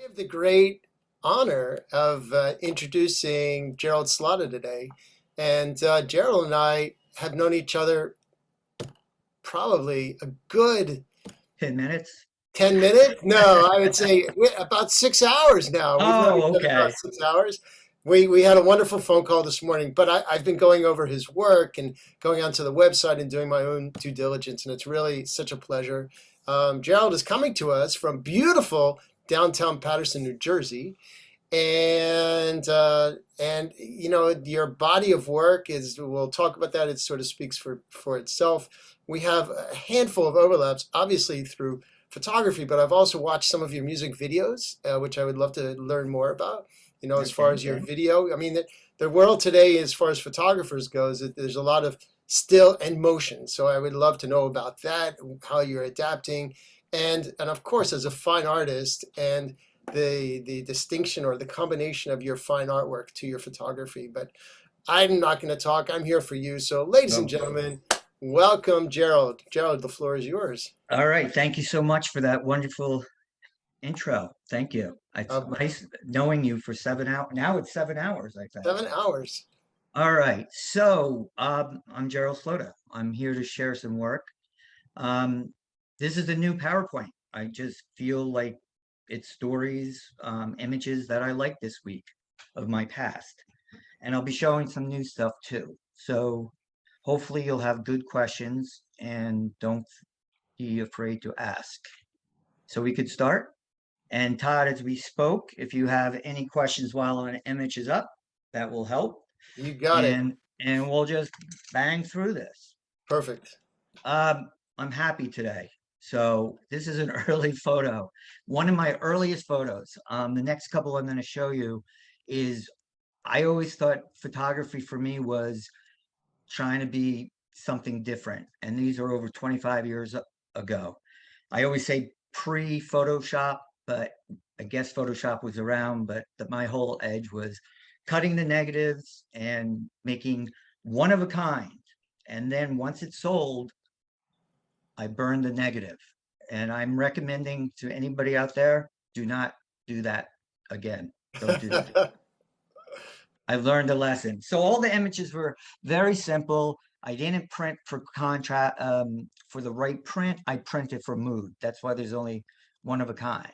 have the great honor of introducing Gerald Slota today. And Gerald and I have known each other probably a good 10 minutes? 10 minutes. No, I would say about 6 hours now. We've known each Oh, other about okay. 6 hours. We had a wonderful phone call this morning, but I've been going over his work and going onto the website and doing my own due diligence, and it's really such a pleasure. Gerald is coming to us from beautiful downtown Paterson, New Jersey, and your body of work is, we'll talk about that. It sort of speaks for itself. We have a handful of overlaps, obviously through photography, but I've also watched some of your music videos, which I would love to learn more about. As far Okay, as your good. video, I mean, the world today, as far as photographers goes, there's a lot of still and motion. So I would love to know about that, how you're adapting, and of course, as a fine artist, and the distinction or the combination of your fine artwork to your photography. But I'm not going to talk. I'm here for you. So, ladies and Oh, gentlemen, welcome, Gerald. Gerald, the floor is yours. all right. Thank you so much for that wonderful intro. Thank you. It's Uh, nice knowing you for 7 hours. Now it's 7 hours, I think. 7 hours. All right. So, I'm Gerald Slota. I'm here to share some work. Um, this is a new PowerPoint. I just feel like it's stories, images that I like this week of my past. And I'll be showing some new stuff too. So hopefully you'll have good questions and don't be afraid to ask. So we could start. And Todd, as we spoke, if you have any questions while an image is up, that will help. You got it. And we'll just bang through this. Perfect. I'm happy today. So this is an early photo, one of my earliest photos. The next couple I'm going to show you is I always thought photography for me was trying to be something different. And these are over 25 years ago. I always say pre-Photoshop, but I guess Photoshop was around, but my whole edge was cutting the negatives and making one of a kind. And then once it's sold, I burned the negative. And I'm recommending to anybody out there, do not do that again. Don't do that. I learned a lesson. So all the images were very simple. I didn't print for contrast for the right print. I printed for mood. That's why there's only one of a kind.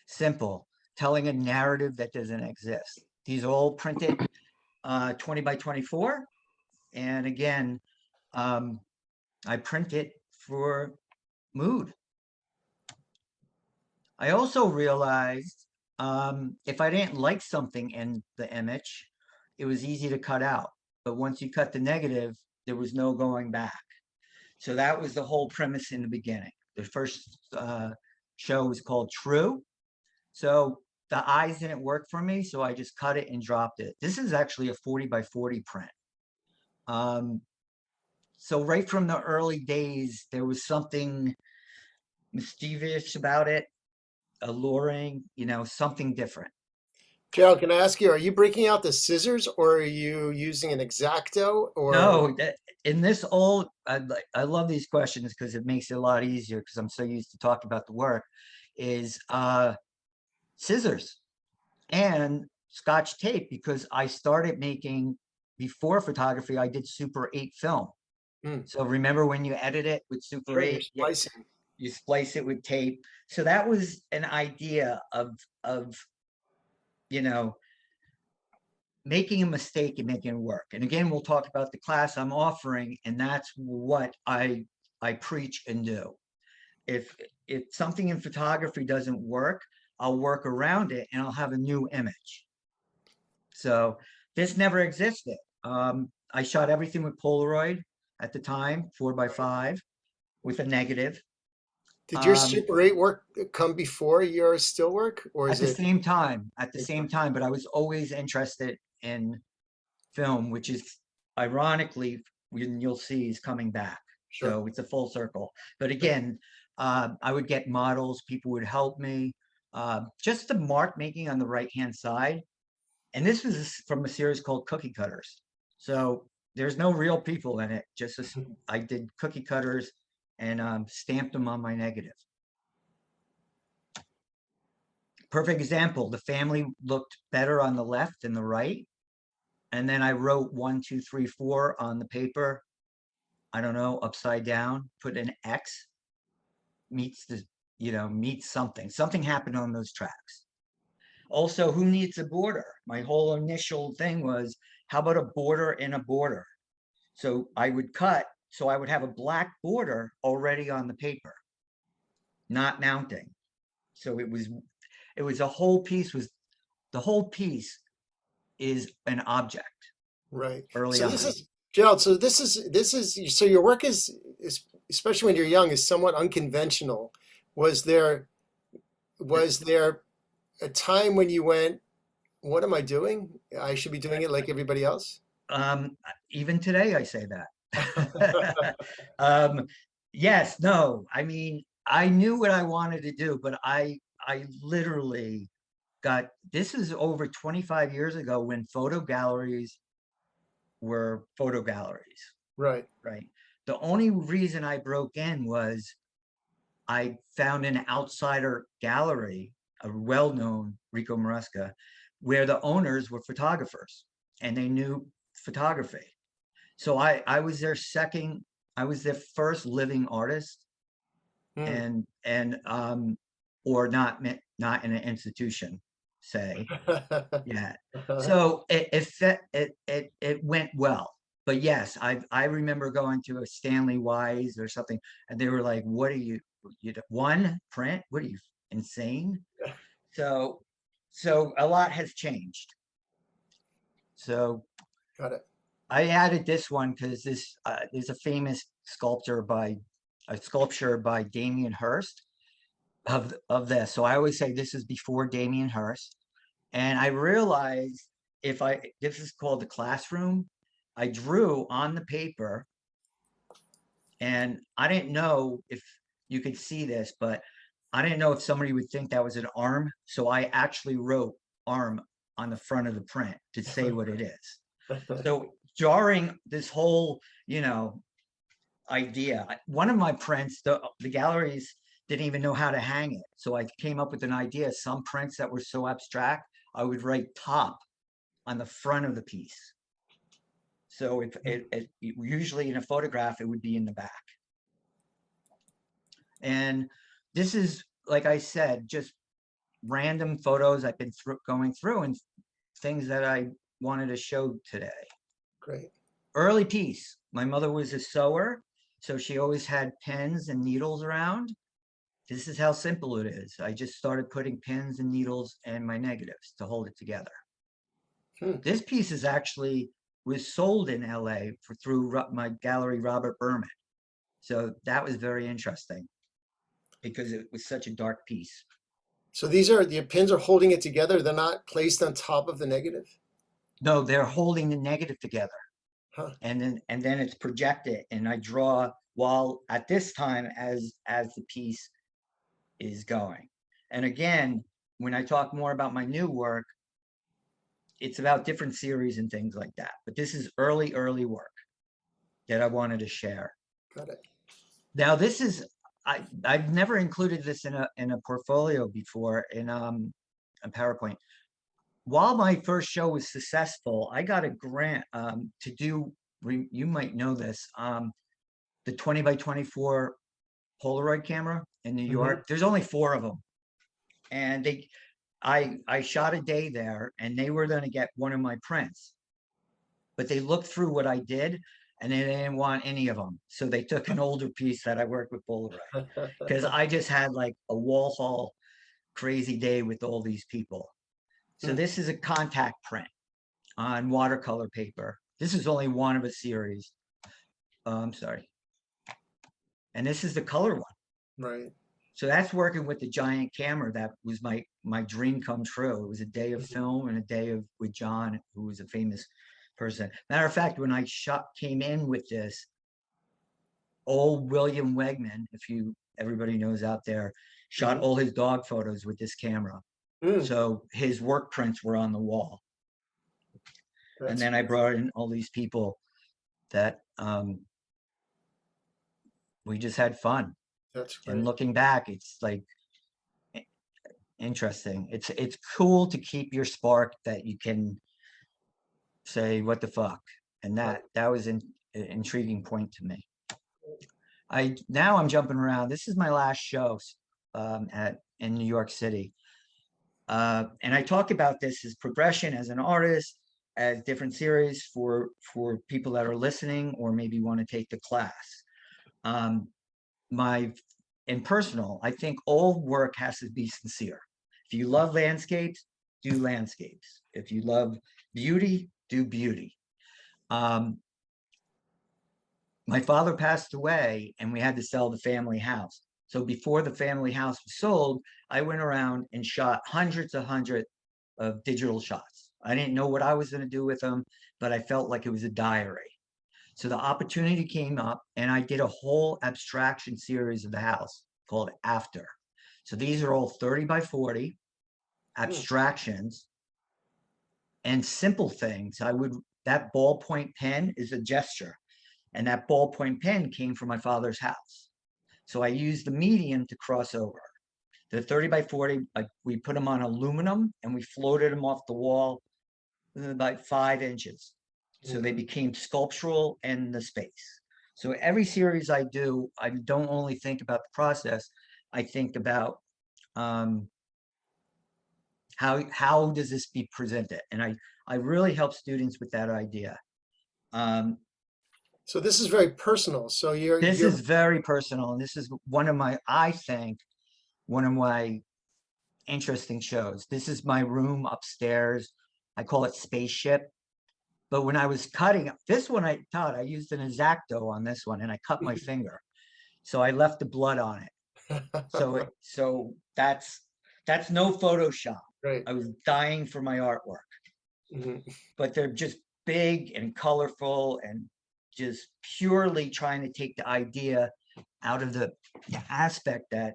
Simple, telling a narrative that doesn't exist. These are all printed 20 by 24. And again, I print it for mood. I also realized if I didn't like something in the image, it was easy to cut out. But once you cut the negative, there was no going back. So that was the whole premise in the beginning. The first show was called True. So the eyes didn't work for me, so I just cut it and dropped it. This is actually a 40 by 40 print. So right from the early days, there was something mischievous about it, alluring, something different. Gerald, can I ask you, are you breaking out the scissors or are you using an X-Acto or? No, in this old, I love these questions because it makes it a lot easier because I'm so used to talking about the work, is scissors and Scotch tape because I started making, before photography, I did Super 8 film. Hmm, So remember when you edit it with Super sure, you're 8, splicing. you splice it with tape. So that was an idea of, you know, making a mistake and making it work. And again, we'll talk about the class I'm offering, and that's what I preach and do. If something in photography doesn't work, I'll work around it and I'll have a new image. So this never existed. I shot everything with Polaroid at the time, 4x5 with a negative. Did your Um, Super 8 work come before your still work, or is it? at the same time, but I was always interested in film, which is ironically, when you'll see, is coming back. Sure. So it's a full circle. But again, I would get models, people would help me. Just the mark making on the right hand side. And this was from a series called Cookie Cutters. So there's no real people in it. I did cookie cutters and stamped them on my negative. Perfect example. The family looked better on the left than the right. And then I wrote 1, 2, 3, 4 on the paper. I don't know, upside down, put an X, meets the, meets something. Something happened on those tracks. Also, who needs a border? My whole initial thing was, how about a border in a border? So I would cut, so I would have a black border already on the paper, not mounting. So it was a whole piece was the whole piece is an object Right. early So this on. is Gerald. So so your work is especially when you're young is somewhat unconventional. Was there was there a time when you went, "What am I doing? I should be doing it like everybody else." Um, Even today I say that. um, yes, no, I mean, I knew what I wanted to do, but I literally got, this is over 25 years ago when photo galleries were photo galleries, Right. right? The only reason I broke in was I found an outsider gallery, a well-known Rico Maresca, where the owners were photographers and they knew photography. So I was their second, I was their first living artist, Hmm. and or not in an institution, say. Yeah. So it went well. But yes, I remember going to a Stanley Wise or something, and they were like, "What are you one print? What are you, insane?" So so a lot has changed. So Got it. I added this one because this is a famous sculpture by Damien Hirst of this. So I always say this is before Damien Hirst. And I realized, this is called the classroom. I drew on the paper, and I didn't know if you could see this, but I didn't know if somebody would think that was an arm. So I actually wrote arm on the front of the print to say what it is. So jarring this whole, idea. One of my prints, the galleries didn't even know how to hang it. So I came up with an idea. Some prints that were so abstract, I would write top on the front of the piece. So if usually in a photograph, it would be in the back. And this is, like I said, just random photos I've been going through and things that I wanted to show today. Great. Early piece. My mother was a sewer, so she always had pens and needles around. This is how simple it is. I just started putting pins and needles and my negatives to hold it together. Hmm. This piece is actually was sold in LA through my gallery, Robert Berman. So that was very interesting because it was such a dark piece. So these are the pins are holding it together. They're not placed on top of the negative. No, they're holding the negative together, Huh. and then it's projected, and I draw while at this time as the piece is going. And again, when I talk more about my new work, it's about different series and things like that. But this is early work that I wanted to share. Got it. Now, this is I've never included this in a portfolio before in a PowerPoint. While my first show was successful, I got a grant to do. You might know this. The 20 by 24 Polaroid camera in New Hmm. York. There's only 4 of them, and I shot a day there, and they were going to get one of my prints, but they looked through what I did, and they didn't want any of them. So they took an older piece that I worked with Polaroid because I just had like a wall haul crazy day with all these people. So Hmm. this is a contact print on watercolor paper. This is only one of a series. I'm sorry. And this is the color one. Right. So that's working with the giant camera. That was my dream come true. It was a day of Mhm. film and a day of with John, who was a famous person. Matter of fact, when I came in with this, old William Wegman, if you everybody knows out there, shot Mhm. all his dog photos with this camera. Mm. So his work prints were on the wall. And That's then I brought in all these people that we just had fun. that's And great. looking back, it's like Interesting. It's cool to keep your spark that you can say what the fuck, and Right. that was an intriguing point to me. Now I'm jumping around. This is my last show at in New York City. And I talk about this as progression as an artist, as different series for people that are listening or maybe want to take the class. My in personal, I think all work has to be sincere. If you love landscapes, do landscapes. If you love beauty, do beauty. My father passed away and we had to sell the family house. So before the family house was sold, I went around and shot hundreds of digital shots. I didn't know what I was going to do with them, but I felt like it was a diary. So the opportunity came up and I did a whole abstraction series of the house called After. So these are all 30 by 40 abstractions and simple things. That ballpoint pen is a gesture. And that ballpoint pen came from my father's house. So I used the medium to cross over. The 30 by 40, we put them on aluminum and we floated them off the wall about 5 inches. So they became sculptural in the space. So every series I do, I don't only think about the process, I think about how does this be presented? And I really help students with that idea. So this is very personal. So This you're is very personal, and this is I think, one of my interesting shows. This is my room upstairs. I call it Spaceship. But when I was cutting this one, Todd, I used an X-Acto on this one, and I cut my finger, so I left the blood on it. So that's no Photoshop. right. I was dying for my artwork, but they're just big and colorful and just purely trying to take the idea out of the aspect that,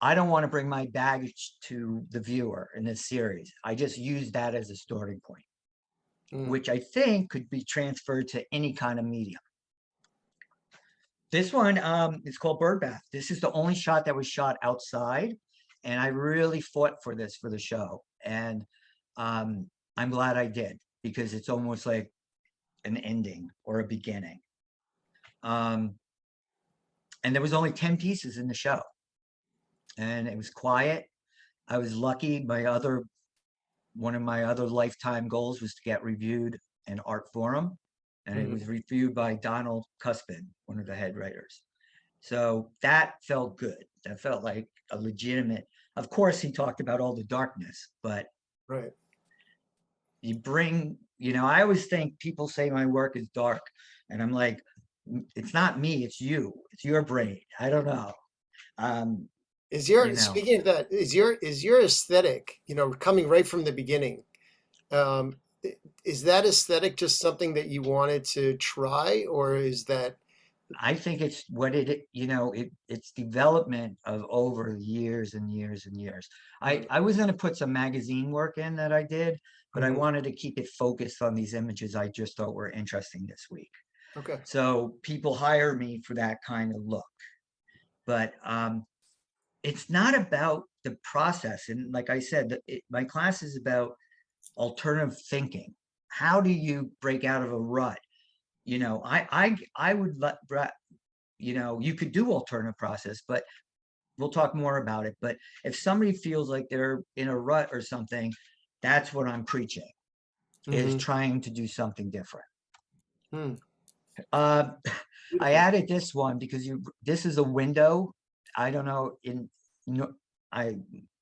I don't want to bring my baggage to the viewer in this series. I just use that as a starting point, which I think could be transferred to any kind of medium. This one is called Birdbath. This is the only shot that was shot outside, and I really fought for this for the show. And I'm glad I did, because it's almost like an ending or a beginning. And there was only 10 pieces in the show, and it was quiet. I was lucky. One of my other lifetime goals was to get reviewed in Art Forum, and it was reviewed by Donald Cuspin, one of the head writers. So that felt good. That felt like a legitimate. Of course, he talked about all the darkness, but Right. you bring, I always think people say my work is dark, and I'm like, it's not me, it's you, it's your brain. I don't know. Speaking of that, is your aesthetic, coming right from the beginning, um, is that aesthetic just something that you wanted to try, or is that? I think it's what it's development of over years and years and years. I was going to put some magazine work in that I did, but I wanted to keep it focused on these images I just thought were interesting this week. Okay. So people hire me for that kind of look, but it's not about the process. And like I said, my class is about alternative thinking. How do you break out of a rut? I would let, you could do alternative process, but we'll talk more about it. But if somebody feels like they're in a rut or something, that's what I'm preaching, is trying to do something different. I added this one because this is a window. I don't know,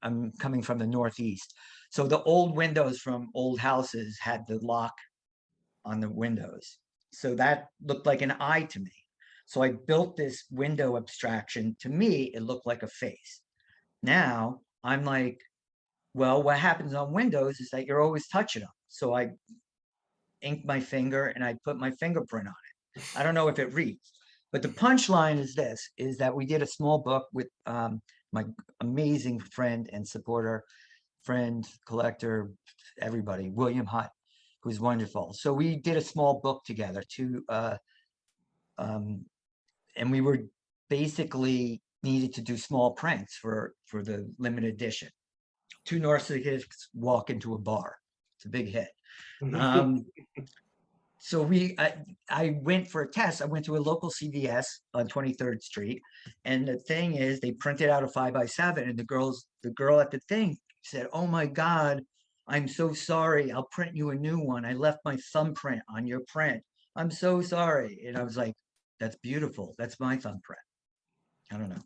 I'm coming from the Northeast. So the old windows from old houses had the lock on the windows. So that looked like an eye to me. So I built this window abstraction. To me, it looked like a face. Now I'm like, well, what happens on windows is that you're always touching them. So I inked my finger and I put my fingerprint on it. I don't know if it reads, but the punchline is that we did a small book with my amazing friend and supporter, collector, everybody, William Hutt, who's wonderful. So we did a small book together and we were basically, needed to do small prints for the limited edition. Two narcissists walk into a bar. It's a big hit. Um, so I went for a test. I went to a local CVS on 23rd Street, and the thing is, they printed out a 5x7, and the girl at the thing said, "Oh my God, I'm so sorry. I'll print you a new one. I left my thumbprint on your print. I'm so sorry." And I was like, "That's beautiful. That's my thumbprint." I don't know.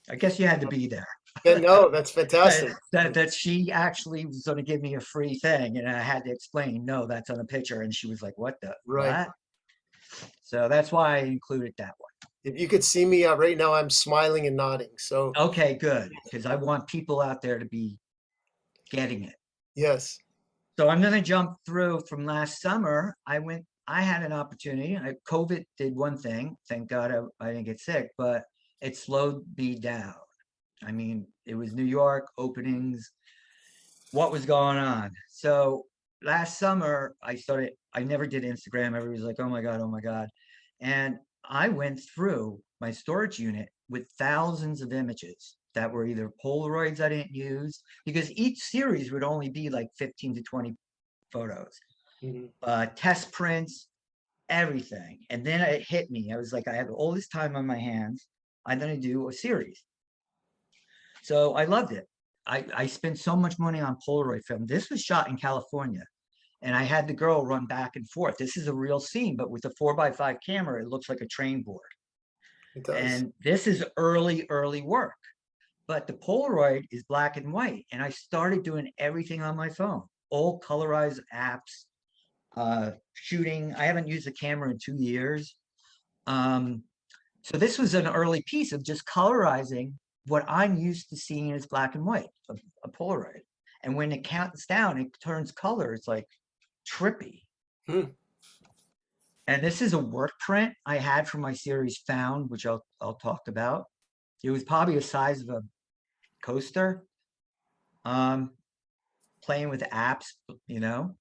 I guess you had to be there. Yeah, no, that's that, fantastic. that she actually was going to give me a free thing, and I had to explain, no, that's on a picture, and she was like, "What the Right. what?" So that's why I included that If you could see me right now, I'm smiling and nodding. So one. Okay, good, because I want people out there to be getting it. yes. So I'm going to jump through from last summer. I had an opportunity. COVID did one thing. Thank God I didn't get sick, but it slowed me down. I mean, it was New York openings, what was going on. So last summer, I never did Instagram. Everybody was like, "Oh my God, oh my God." And I went through my storage unit with thousands of images that were either Polaroids I didn't use, because each series would only be like 15 to 20 photos, Mhm. test prints, everything. And then it hit me. I was like, I have all this time on my hands. I'm going to do a series. So I loved it. I spent so much money on Polaroid film. This was shot in California, and I had the girl run back and forth. This is a real scene, but with a 4x5 camera, it looks like a train board. It does. And this is early work. But the Polaroid is black and white, and I started doing everything on my phone, all colorized apps, shooting. I haven't used a camera in 2 years. So this was an early piece of just colorizing what I'm used to seeing as black and white, a Polaroid. And when it counts down, it turns color. It's like trippy. Hmm. And this is a work print I had from my series Found, which I'll talk about. It was probably the size of a coaster. Um, Playing with apps, you know.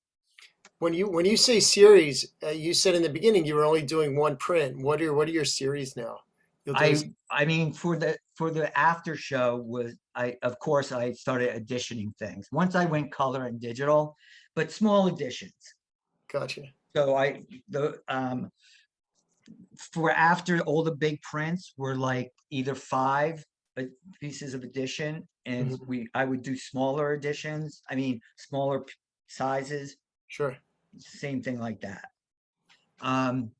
When you say series, you said in the beginning you were only doing one print. What are your series now? You'll do this. I mean, for the after show was, I of course I started editioning things once I went color and digital, but small editions. Gotcha. So the for after, all the big prints were like either 5 pieces of edition, and Mhm. I would do smaller editions. I mean, smaller sizes, Sure. same thing like that. Um,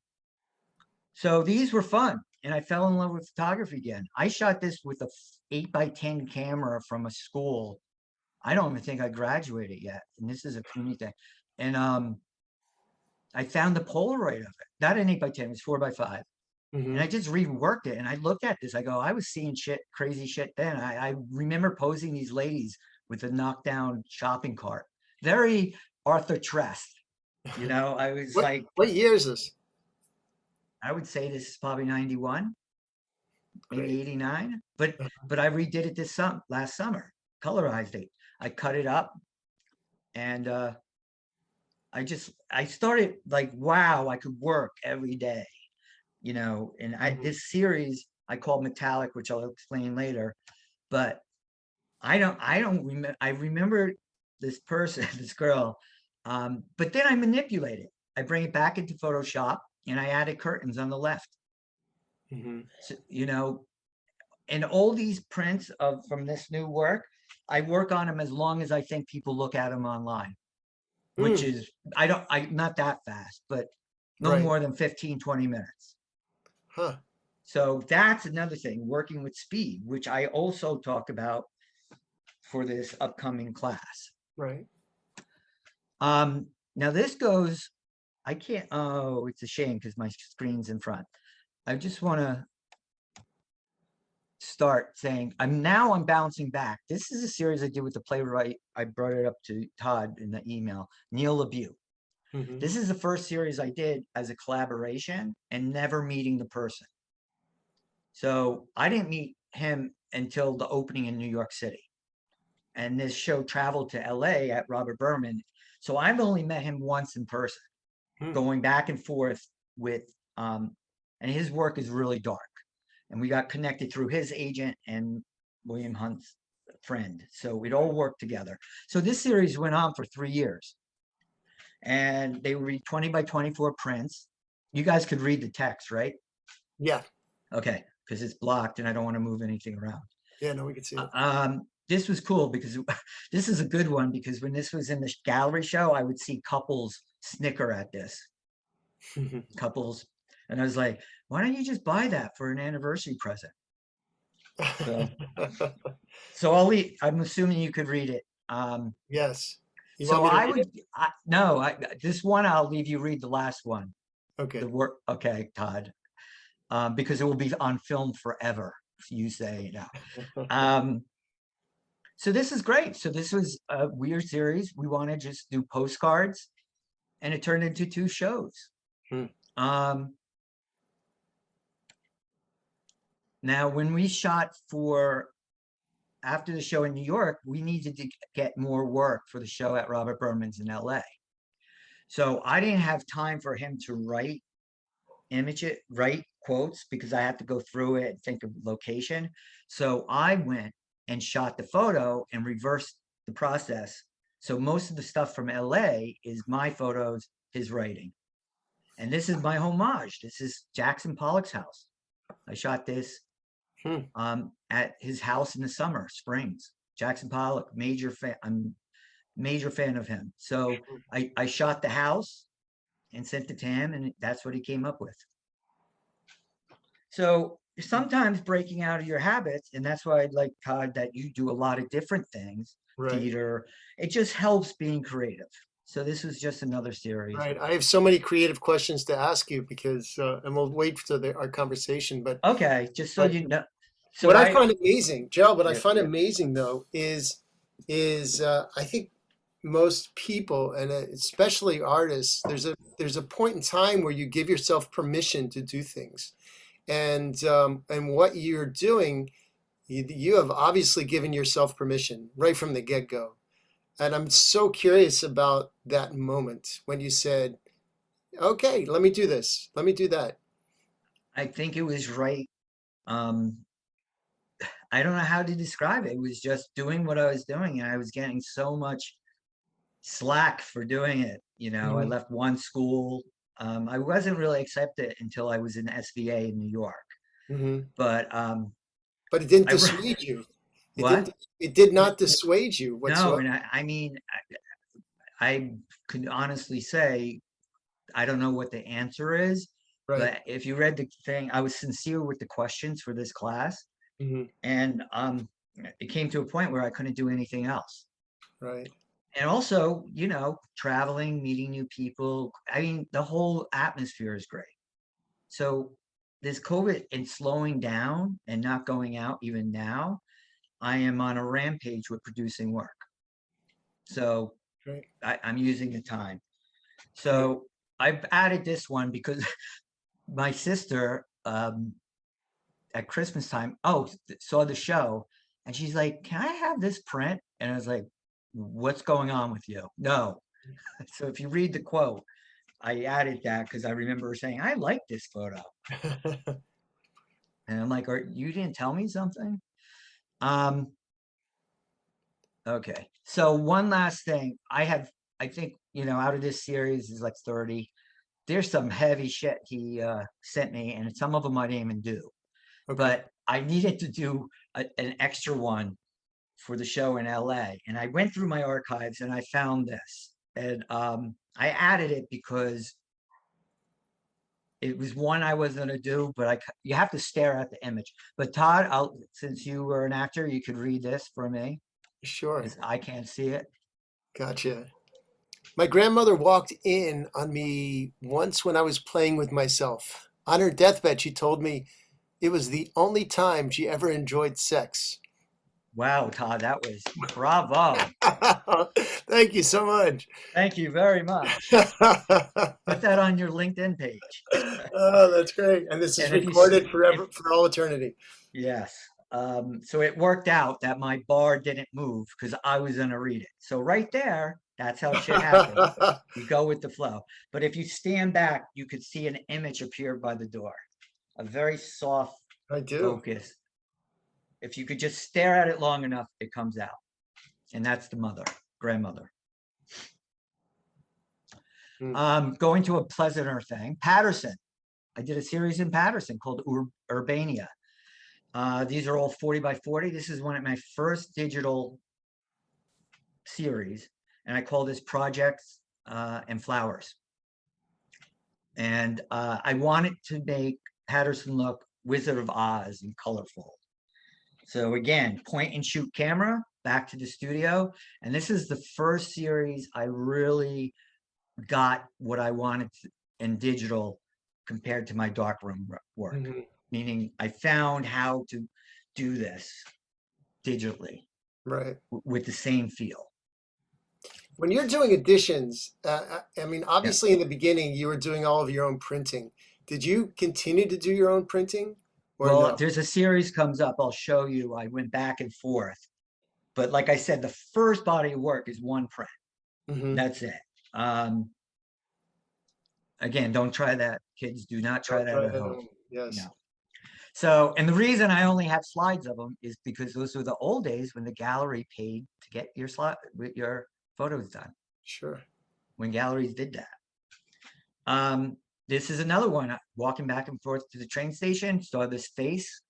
So these were fun, and I fell in love with photography again. I shot this with a 8x10 camera from a school. I don't even think I graduated yet, and this is a community thing. And I found the Polaroid of it. Not an 8x10, it was 4x5. And Hmm. I just reworked it, and I looked at this. I go, I was seeing shit, crazy shit then. I remember posing these ladies with a knockdown shopping cart. Very Arthur Trest, you know. I was What like, what year is this? I would say this is probably 91. Maybe Great. 89, but I redid it last summer, colorized it. I cut it up, and I started like, wow, I could work every day, you know. And Mhm. this series I called Metallic, which I'll explain later. But I don't remember. I remember this person, this girl, but then I manipulate it. I bring it back into Photoshop, and I added curtains on the left. Mhm. So, you know, and all these prints of from this new work, I work on them as long as I think people look at them online, which Mm. is, I'm not that fast, but no Right. more than 15, 20 minutes. Huh. So that's another thing, working with speed, which I also talk about for this upcoming class. Right. Now this goes, I can't, oh, it's a shame because my screen's in front. I just want to start saying, I'm bouncing back. This is a series I did with the playwright. I brought it up to Todd in the email, Neil LaBute. Hmm. This is the first series I did as a collaboration and never meeting the person. So I didn't meet him until the opening in New York City. And this show traveled to LA at Robert Berman. So I've only met him once in person, Hmm. going back and forth with, and his work is really dark. and we got connected through his agent and William Hunt's friend. So it all worked together. So this series went on for 3 years, and they would read 20 by 24 prints. You guys could read the text, right? Yeah. Okay, because it's blocked and I don't want to move anything around. Yeah, no, we could see it. This was cool because this is a good one, because when this was in the gallery show, I would see couples snicker at this. Couples, and I was like, why don't you just buy that for an anniversary present? So I'm assuming you could read it. Yes. You So want me to I read would, it? no, this one, I'll leave you read the last one. Okay. The work, okay, Todd, because it will be on film forever, you say now. So this is great. So this was a weird series. We want to just do postcards, and it turned into 2 shows. Now, when we shot for after the show in New York, we needed to get more work for the show at Robert Berman's in LA. So I didn't have time for him to write quotes, because I had to go through it and think of location. So I went and shot the photo and reversed the process. So most of the stuff from LA is my photos, his writing. And this is my homage. This is Jackson Pollock's house. I shot this at his house in the summer, Springs. Jackson Pollock, major fan. I'm major fan of him. So I shot the house and sent it to him, and that's what he came up with. So sometimes breaking out of your habits, and that's why I'd like, Todd, that you do a lot of different things, theater. It just helps being creative. So this was just another series. Right. I have so many creative questions to ask you because, and we'll wait for our conversation. But okay, just so you know. So what I find amazing, Gerald, what I find amazing though is I think most people, and especially artists, there's a point in time where you give yourself permission to do things, and what you're doing, you have obviously given yourself permission right from the get-go. And I'm so curious about that moment when you said, okay, let me do this, let me do that. I think it was right. I don't know how to describe it. It was just doing what I was doing, and I was getting so much slack for doing it. I left one school. I wasn't really accepted until I was in SVA in New York. But it didn't dissuade you. It did not dissuade you whatsoever. No, and I mean, I could honestly say I don't know what the answer is, but if you read the thing, I was sincere with the questions for this class, and it came to a point where I couldn't do anything else. Right. And also, traveling, meeting new people. I mean, the whole atmosphere is great. So this COVID and slowing down and not going out even now, I am on a rampage with producing work. So I'm using the time. So I've added this one because my sister at Christmas time, saw the show, and she's like, "Can I have this print?" And I was like, "What's going on with you?" No. So if you read the quote, I added that because I remember her saying, "I like this photo." And I'm like, you didn't tell me something? Okay. So one last thing. I think, out of this series is like 30. There's some heavy shit he sent me, and some of them I didn't even do. But I needed to do an extra one for the show in LA. And I went through my archives and I found this. And I added it because it was one I was going to do, but you have to stare at the image. But Todd, since you were an actor, you could read this for me. Sure. I can't see it. Gotcha. My grandmother walked in on me once when I was playing with myself. On her deathbed, she told me it was the only time she ever enjoyed sex. Wow, Todd, that was bravo. Thank you so much. Thank you very much. Put that on your LinkedIn page. Oh, that's great. And this is recorded forever, for all eternity. Yes. So it worked out that my bar didn't move because I was going to read it. So right there, that's how shit happens. You go with the flow. But if you stand back, you could see an image appear by the door. A very soft I do. focus. If you could just stare at it long enough, it comes out. And that's the mother, grandmother. Hmm. Going to a pleasanter thing, Patterson. I did a series in Patterson called Urbania. These are all 40 by 40. This is one of my first digital series, and I call this Projects and Flowers. And I wanted to make Patterson look Wizard of Oz and colorful. So again, point and shoot camera, back to the studio. And this is the first series I really got what I wanted in digital compared to my darkroom work. Hmm. Meaning I found how to do this digitally Right. with the same feel. When you're doing editions, I mean, Yeah. obviously in the beginning you were doing all of your own printing. Did you continue to do your own printing or Well, no? there's a series comes up. I'll show you. I went back and forth. But like I said, the first body of work is one print. Hmm. That's it. Um, again, don't try that, kids. Do not try Don't that try at that home. home. Yes. No. So, and the reason I only have slides of them is because those were the old days when the gallery paid to get your slide with your photos done. Sure. When galleries did that. This is another one. Walking back and forth to the train station, saw this face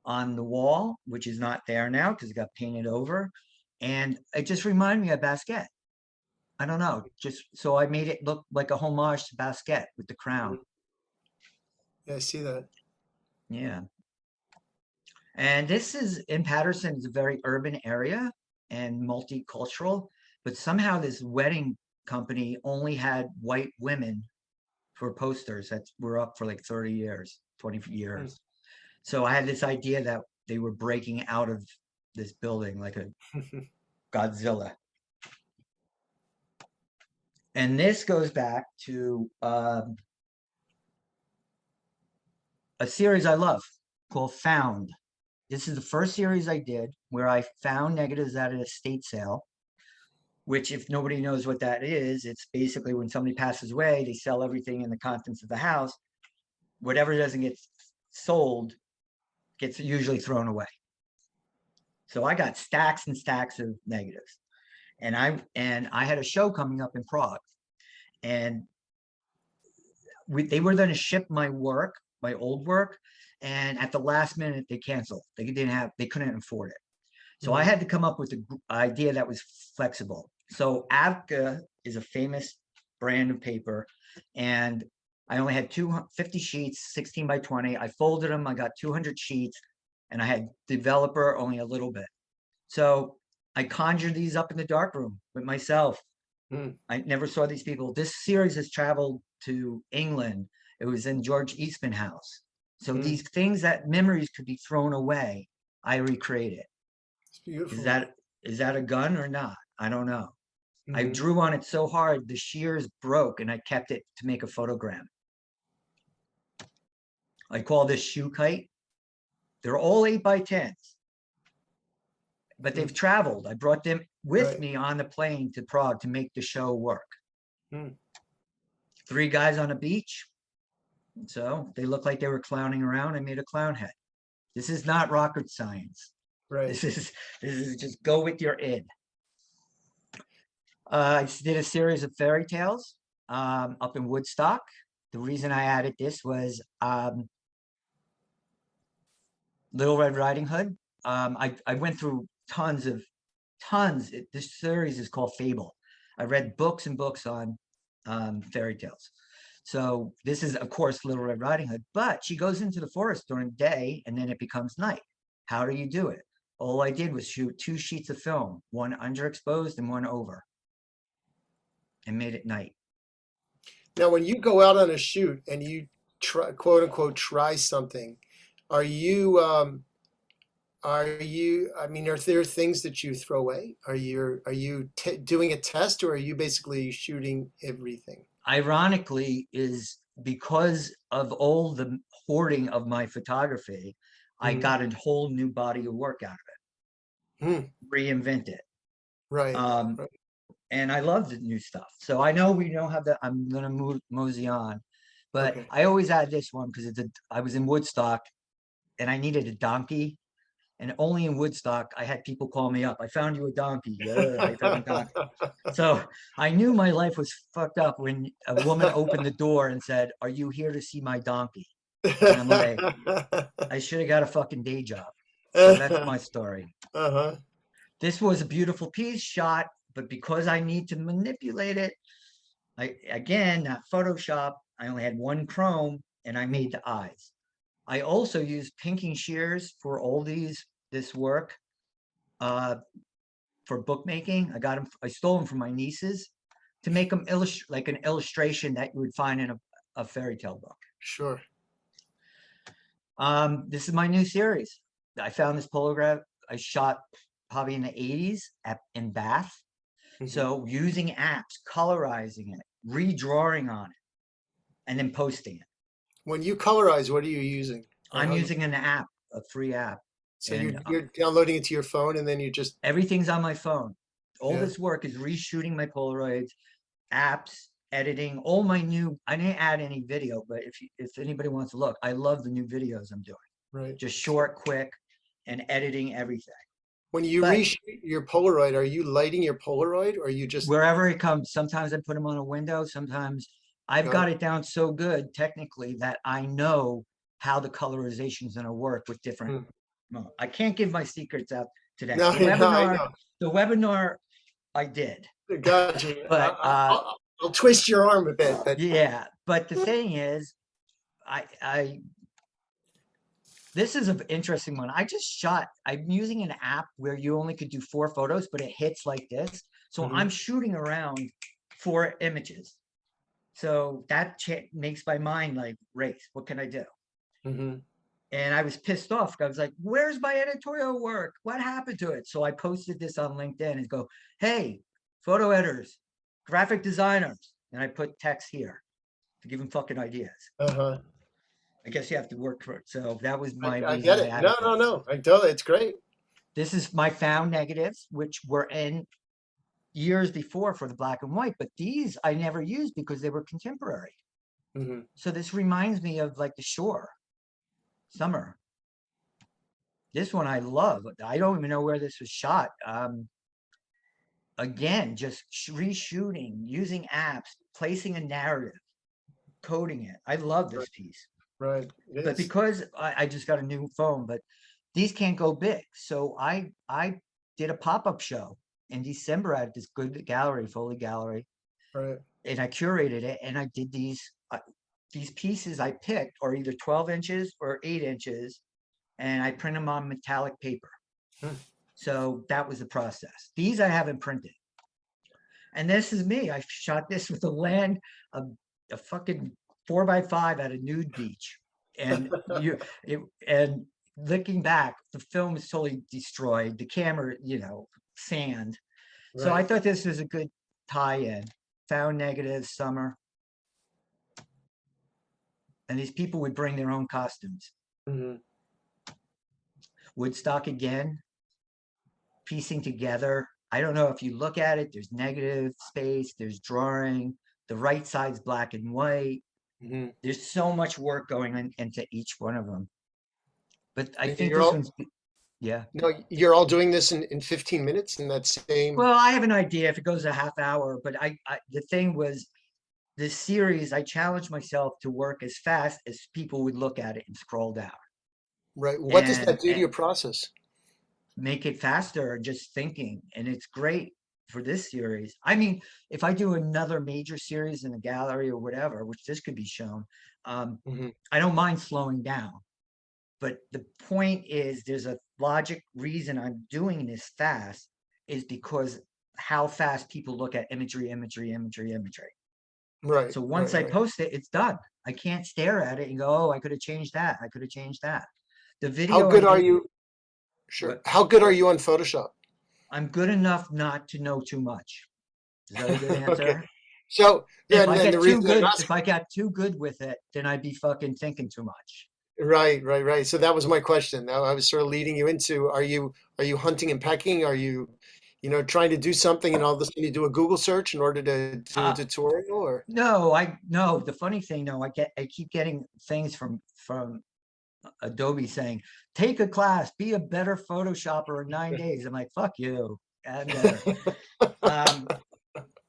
on the wall, which is not there now because it got painted over, and it just reminded me of Basquiat. I don't know, just so I made it look like a homage to Basquiat with the crown. Mhm. Yeah, I see that. Yeah. And this is in Patterson, it's a very urban area and multicultural, but somehow this wedding company only had white women for posters that were up for like 30 years, 20 Mm. years. So I had this idea that they were breaking out of this building like a Godzilla. And this goes back to a series I love called Found. This is the first series I did where I found negatives at an estate sale, which, if nobody knows what that is, it's basically when somebody passes away, they sell everything in the contents of the house. Whatever doesn't get sold gets usually thrown away. So I got stacks and stacks of negatives. And I had a show coming up in Prague. And they were going to ship my work, my old work, and at the last minute they canceled. They couldn't afford it. So I Mhm. had to come up with an idea that was flexible. So Avka is a famous brand of paper, and I only had 250 sheets, 16 by 20. I folded them. I got 200 sheets, and I had developer only a little bit. So I conjured these up in the darkroom with myself. Mm. I never saw these people. This series has traveled to England. It was in George Eastman House. So Mm. these things that memories could be thrown away, I recreated. It's Is beautiful. that is that a gun or not? I don't know. I Hmm. drew on it so hard the shears broke and I kept it to make a photogram. I call this shoe kite. They're all 8 by 10s, but they've Mm. traveled. I brought them with Right. me on the plane to Prague to make the show work. Mm. 3 guys on a beach. So they look like they were clowning around. I made a clown head. This is not rocket science. Right. This is just go with your id. I did a series of fairy tales up in Woodstock. The reason I added this was Little Red Riding Hood. I went through tons. This series is called Fable. I read books and books on fairy tales. So this is, of course, Little Red Riding Hood, but she goes into the forest during the day and then it becomes night. How do you do it? All I did was shoot 2 sheets of film, one underexposed and one over, and made it night. Now, when you go out on a shoot and you try, quote unquote, try something, are you, I mean, are there things that you throw away? Are you doing a test or are you basically shooting everything? Ironically, is because of all the hoarding of my photography, I Hmm. got a whole new body of work out of Hmm. it, reinvent it. Right. Um, Right. and I love the new stuff. So I know we don't have that. I'm gonna mosey on, but Okay. I always add this one because I was in Woodstock and I needed a donkey. And only in Woodstock, I had people call me up. I found you a donkey. Yeah, I found a donkey. So I knew my life was fucked up when a woman opened the door and said, "Are you here to see my donkey?" And I'm like, I should have got a fucking day job. So that's my story. Uh-huh. This was a beautiful piece shot, but because I need to manipulate it, again, not Photoshop, I only had one chrome and I made the eyes. I also used pinking shears for all this work for bookmaking. I stole them from my nieces to make them like an illustration that you would find in a fairy tale book. Sure. This is my new series. I found this photograph I shot probably in the 80s in Bath. So using apps, colorizing it, redrawing on it, and then posting it. When you colorize, what are you using? I'm using an app, a free app. So and you're downloading it to your phone, and then you just everything's on my phone. All Yeah. this work is reshooting my Polaroids, apps, editing, all my new. I didn't add any video, but if anybody wants to look, I love the new videos I'm doing. right. Just short, quick, and editing everything. When you But reshoot your Polaroid, are you lighting your Polaroid, or are you just wherever it comes, sometimes I put them on a window. Sometimes I've Got got it down so good technically that I know how the colorization is going to work with different. Hmm. Well, I can't give my secrets out today. No, I know. The webinar I did, Got you. but I'll twist your arm a bit. But yeah. But the thing is, I this is an interesting one. I'm using an app where you only could do 4 photos, but it hits like this. So I'm shooting around 4 images. So that makes my mind like race. What can I do? And I was pissed off. I was like, where's my editorial work? What happened to it? So I posted this on LinkedIn and go, hey, photo editors, graphic designers. And I put text here to give them fucking ideas. I guess you have to work for it. So that was my I get it. No. I totally. It's great. This is my found negatives, which were in years before for the black and white, but these I never used because they were contemporary. So this reminds me of like the shore, summer. This one I love. I don't even know where this was shot. Again, just reshooting, using apps, placing a narrative, coding it. I love this piece. Right. But because I just got a new phone, but these can't go big. So I did a pop-up show in December at this good gallery, Foley Gallery. Right. And I curated it and I did these pieces I picked are either 12 inches or 8 inches, and I print them on metallic paper. So that was the process. These I haven't printed. And this is me. I shot this with a fucking 4x5 at a nude beach. And and looking back, the film is totally destroyed. The camera, sand. Right. So I thought this was a good tie-in. Found negative, summer. And these people would bring their own costumes. Woodstock again, piecing together. I don't know if you look at it, there's negative space, there's drawing, the right side's black and white. There's so much work going on into each one of them. But I think this one's, yeah. No, you're all doing this in 15 minutes in that same. Well, I have an idea if it goes a half hour, but the thing was, this series, I challenged myself to work as fast as people would look at it and scroll down. Right. What does that do to your process? Make it faster, just thinking. And it's great for this series. I mean, if I do another major series in a gallery or whatever, which this could be shown, I don't mind slowing down. But the point is, there's a logic reason I'm doing this fast is because how fast people look at imagery. Right. So once I post it, it's done. I can't stare at it and go, oh, I could have changed that. I could have changed that. The video. How good are you? Sure. How good are you on Photoshop? I'm good enough not to know too much. Is that a good answer? Okay. So if I got too good with it, then I'd be fucking thinking too much. Right. So that was my question. Now I was sort of leading you into: Are you hunting and pecking? Are you, trying to do something and all of a sudden you do a Google search in order to do a tutorial? Or no. The funny thing, though, I keep getting things from Adobe saying, take a class, be a better Photoshopper in 9 days. I'm like, fuck you. I'm better.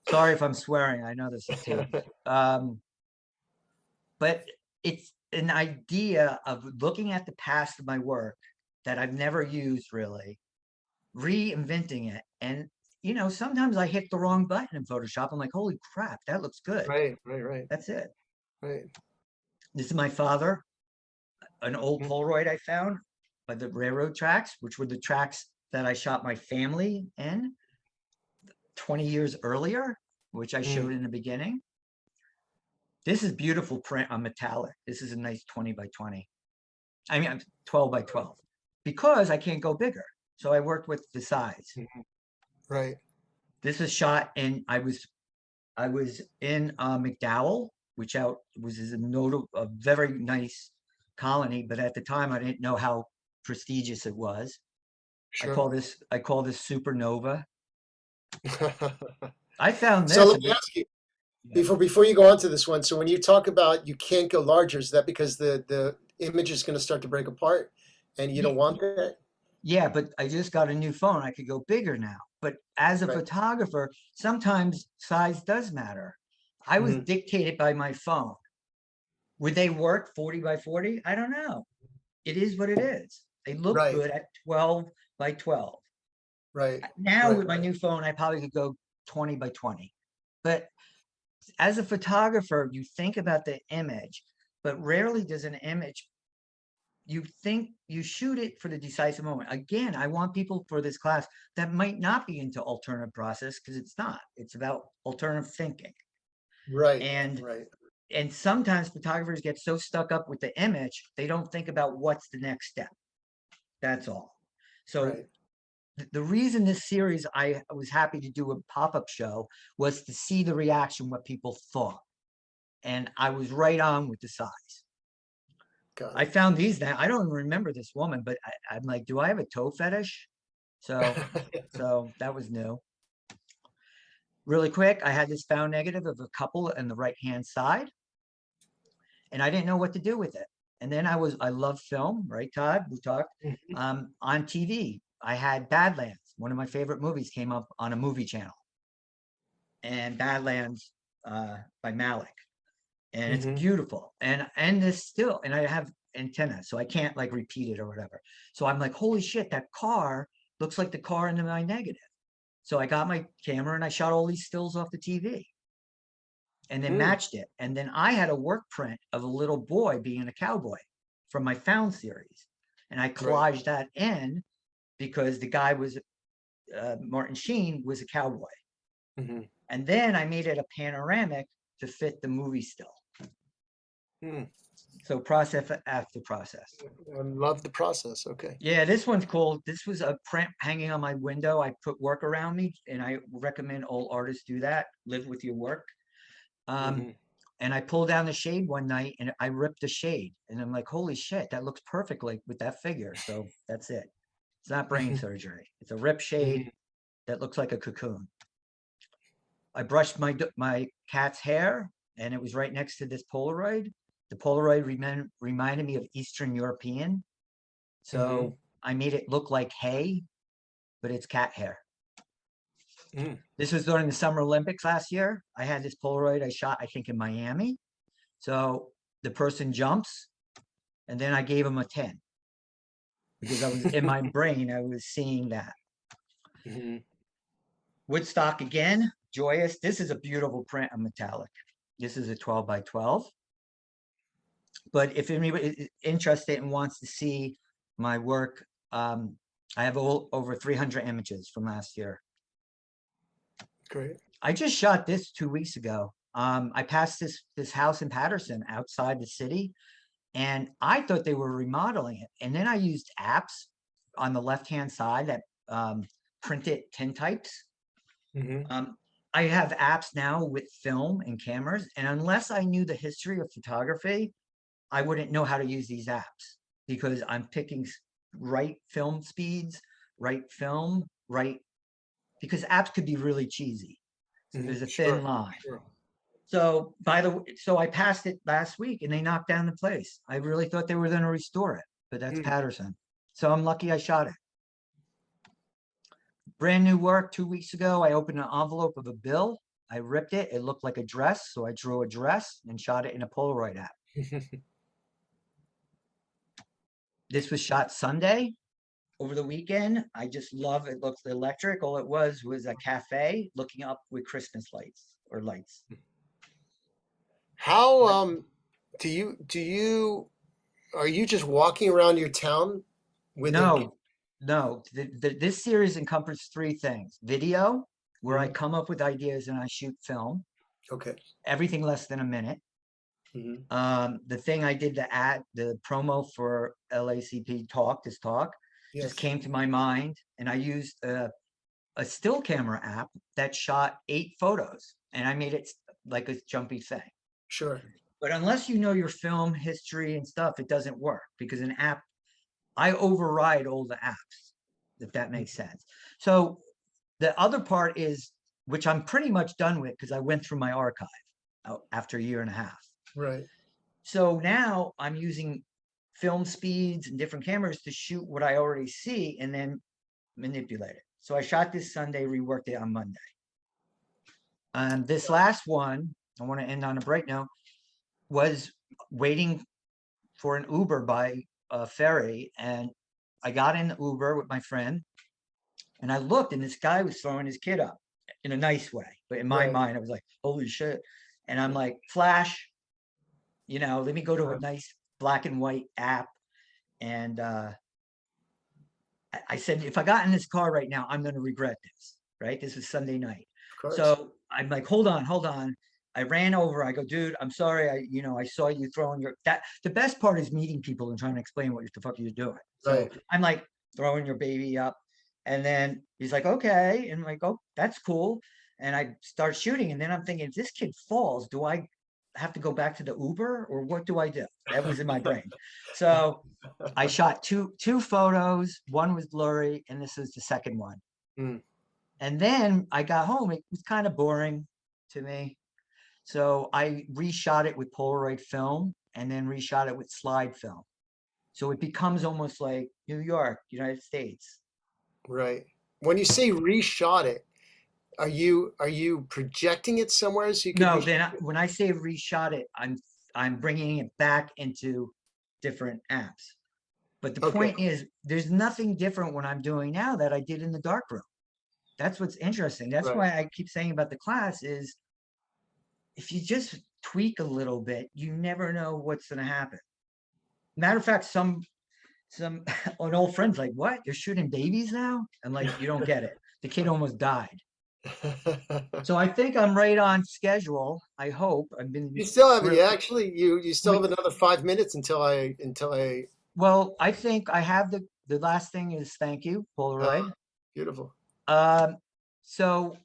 Sorry if I'm swearing. I know this is taped. But it's an idea of looking at the past of my work that I've never used really, reinventing it. And, you know, sometimes I hit the wrong button in Photoshop. I'm like, holy crap, that looks good. Right, right, right, That's it. right. This is my father, an old Mm, Polaroid I found by the railroad tracks, which were the tracks that I shot my family in 20 years earlier, which I mm. showed in the beginning. This is beautiful print on metallic. This is a nice 20 by 20. I mean, 12 by 12 because I can't go bigger. So I worked with the size. Mhm. Right. This was shot in, I was in McDowell, which out was a notable, a very nice colony, but at the time I didn't know how prestigious it was. Sure. I call this supernova. I found So this. let me ask you, Yeah. before you go on to this one, so when you talk about you can't go larger, is that because the image is going to start to break apart and you don't want that? Yeah, but I just got a new phone. I could go bigger now. But as a Right. photographer, sometimes size does matter. I was Hmm. dictated by my phone. Would they work 40 by 40? I don't know. It is what it is. They look Right. good at 12 by 12. Right. Now Right. with my new phone, I probably could go 20 by 20. But as a photographer, you think about the image, but rarely does an image, you think you shoot it for the decisive moment. Again, I want people for this class that might not be into alternative process because it's not. It's about alternative thinking. Right. And Right. and sometimes photographers get so stuck up with the image, they don't think about what's the next step. That's all. So Right. the reason this series I was happy to do a pop-up show was to see the reaction, what people thought. And I was right on with the size. Got I found these now. I don't even remember this woman, but I'm like, do I have a toe fetish? So, it. so that was new. Really quick, I had this found negative of a couple on the right hand side, and I didn't know what to do with it. And then I love film, right, Todd? We talked on TV. I had Badlands, one of my favorite movies, came up on a movie channel, and Badlands by Malik, and it's Hmm. beautiful. And this still, and I have antenna, so I can't like repeat it or whatever. So I'm like, holy shit, that car looks like the car in my negative. So I got my camera and I shot all these stills off the TV and then Mm. matched it. And then I had a work print of a little boy being a cowboy from my found series. And I Right. collaged that in because the guy was Martin Sheen was a cowboy. Hmm. And then I made it a panoramic to fit the movie still. Mm. So process after process. I love the process. Okay. Yeah, this one's cool. This was a print hanging on my window. I put work around me, and I recommend all artists do that. Live with your work. Um, Hmm. and I pulled down the shade one night, and I ripped the shade, and I'm like, "Holy shit, that looks perfect, like with that figure." So that's it. It's not brain Hmm. surgery. It's a rip shade Hmm. that looks like a cocoon. I brushed my cat's hair, and it was right next to this Polaroid. The Polaroid reminded me of Eastern European, Hmm. so I made it look like hay, but it's cat hair. Mm. This was during the Summer Olympics last year. I had this Polaroid I shot, I think, in Miami. So the person jumps, and then I gave him a 10 because I was in my brain, I was seeing that. Hmm. Woodstock again, joyous. This is a beautiful print of metallic. This is a 12 by 12. But if anybody is interested and wants to see my work, I have over 300 images from last year. Great. I just shot this 2 weeks ago. I passed this house in Patterson outside the city, and I thought they were remodeling it. And then I used apps on the left-hand side that printed tintypes. Hmm. Um, I have apps now with film and cameras, and unless I knew the history of photography, I wouldn't know how to use these apps because I'm picking right film speeds, right film, right, because apps could be really cheesy. So Hmm. there's a thin Sure. line. Sure. So so I passed it last week and they knocked down the place. I really thought they were going to restore it, but that's Mm. Patterson. So I'm lucky I shot it. Brand new work 2 weeks ago. I opened an envelope of a bill. I ripped it. It looked like a dress. So I drew a dress and shot it in a Polaroid app. This was shot Sunday over the weekend. I just love it. Looks electric. All it was a cafe looking up with Christmas lights or lights. How are you just walking around your town with a No. This series encompasses three things: video, where I Mhm. come up with ideas and I shoot film, Okay. everything less than a minute. Hmm. The thing I did the promo for LACP this talk, just Yes. came to my mind, and I used a still camera app that shot 8 photos, and I made it like a jumpy thing. Sure. But unless you know your film history and stuff, it doesn't work because an app, I override all the apps, if that makes sense. So the other part is, which I'm pretty much done with because I went through my archive after a year and a half. Right. So now I'm using film speeds and different cameras to shoot what I already see and then manipulate it. So I shot this Sunday, reworked it on Monday. This last one, I want to end on a bright note, was waiting for an Uber by a ferry. And I got in the Uber with my friend and I looked and this guy was throwing his kid up in a nice way. But in my Right. mind, I was like, holy shit. And I'm like, flash, let me go to a nice black and white app. And I said, if I got in this car right now, I'm going to regret this. Right. This was Sunday night. Of course. So I'm like, hold on. I ran over. I go, dude, I'm sorry. I saw you throwing the best part is meeting people and trying to explain what the fuck you're doing. So Right. I'm like throwing your baby up. And then he's like, okay. And I'm like, oh, that's cool. And I start shooting. And then I'm thinking, if this kid falls, do I have to go back to the Uber or what do I do? That was in my brain. So I shot two photos. One was blurry, and this is the second one. Mm. And then I got home. It was kind of boring to me. So I reshot it with Polaroid film and then reshot it with slide film. So it becomes almost like New York, United States. Right. When you say reshot it, are you projecting it somewhere so you could No, reshoot then it? when I say reshot it, I'm bringing it back into different apps. But the Okay. point is, there's nothing different what I'm doing now that I did in the darkroom. That's what's interesting. That's Right. why I keep saying about the class is if you just tweak a little bit, you never know what's going to happen. Matter of fact, some an old friend's like, "What? You're shooting babies now?" I'm like, "You don't get it. The kid almost died." So I think I'm right on schedule. I hope I've been You still have, really, yeah, actually, you still have another 5 minutes until I well. I think I have the last thing is thank you, uh, Polaroid. beautiful. Um, so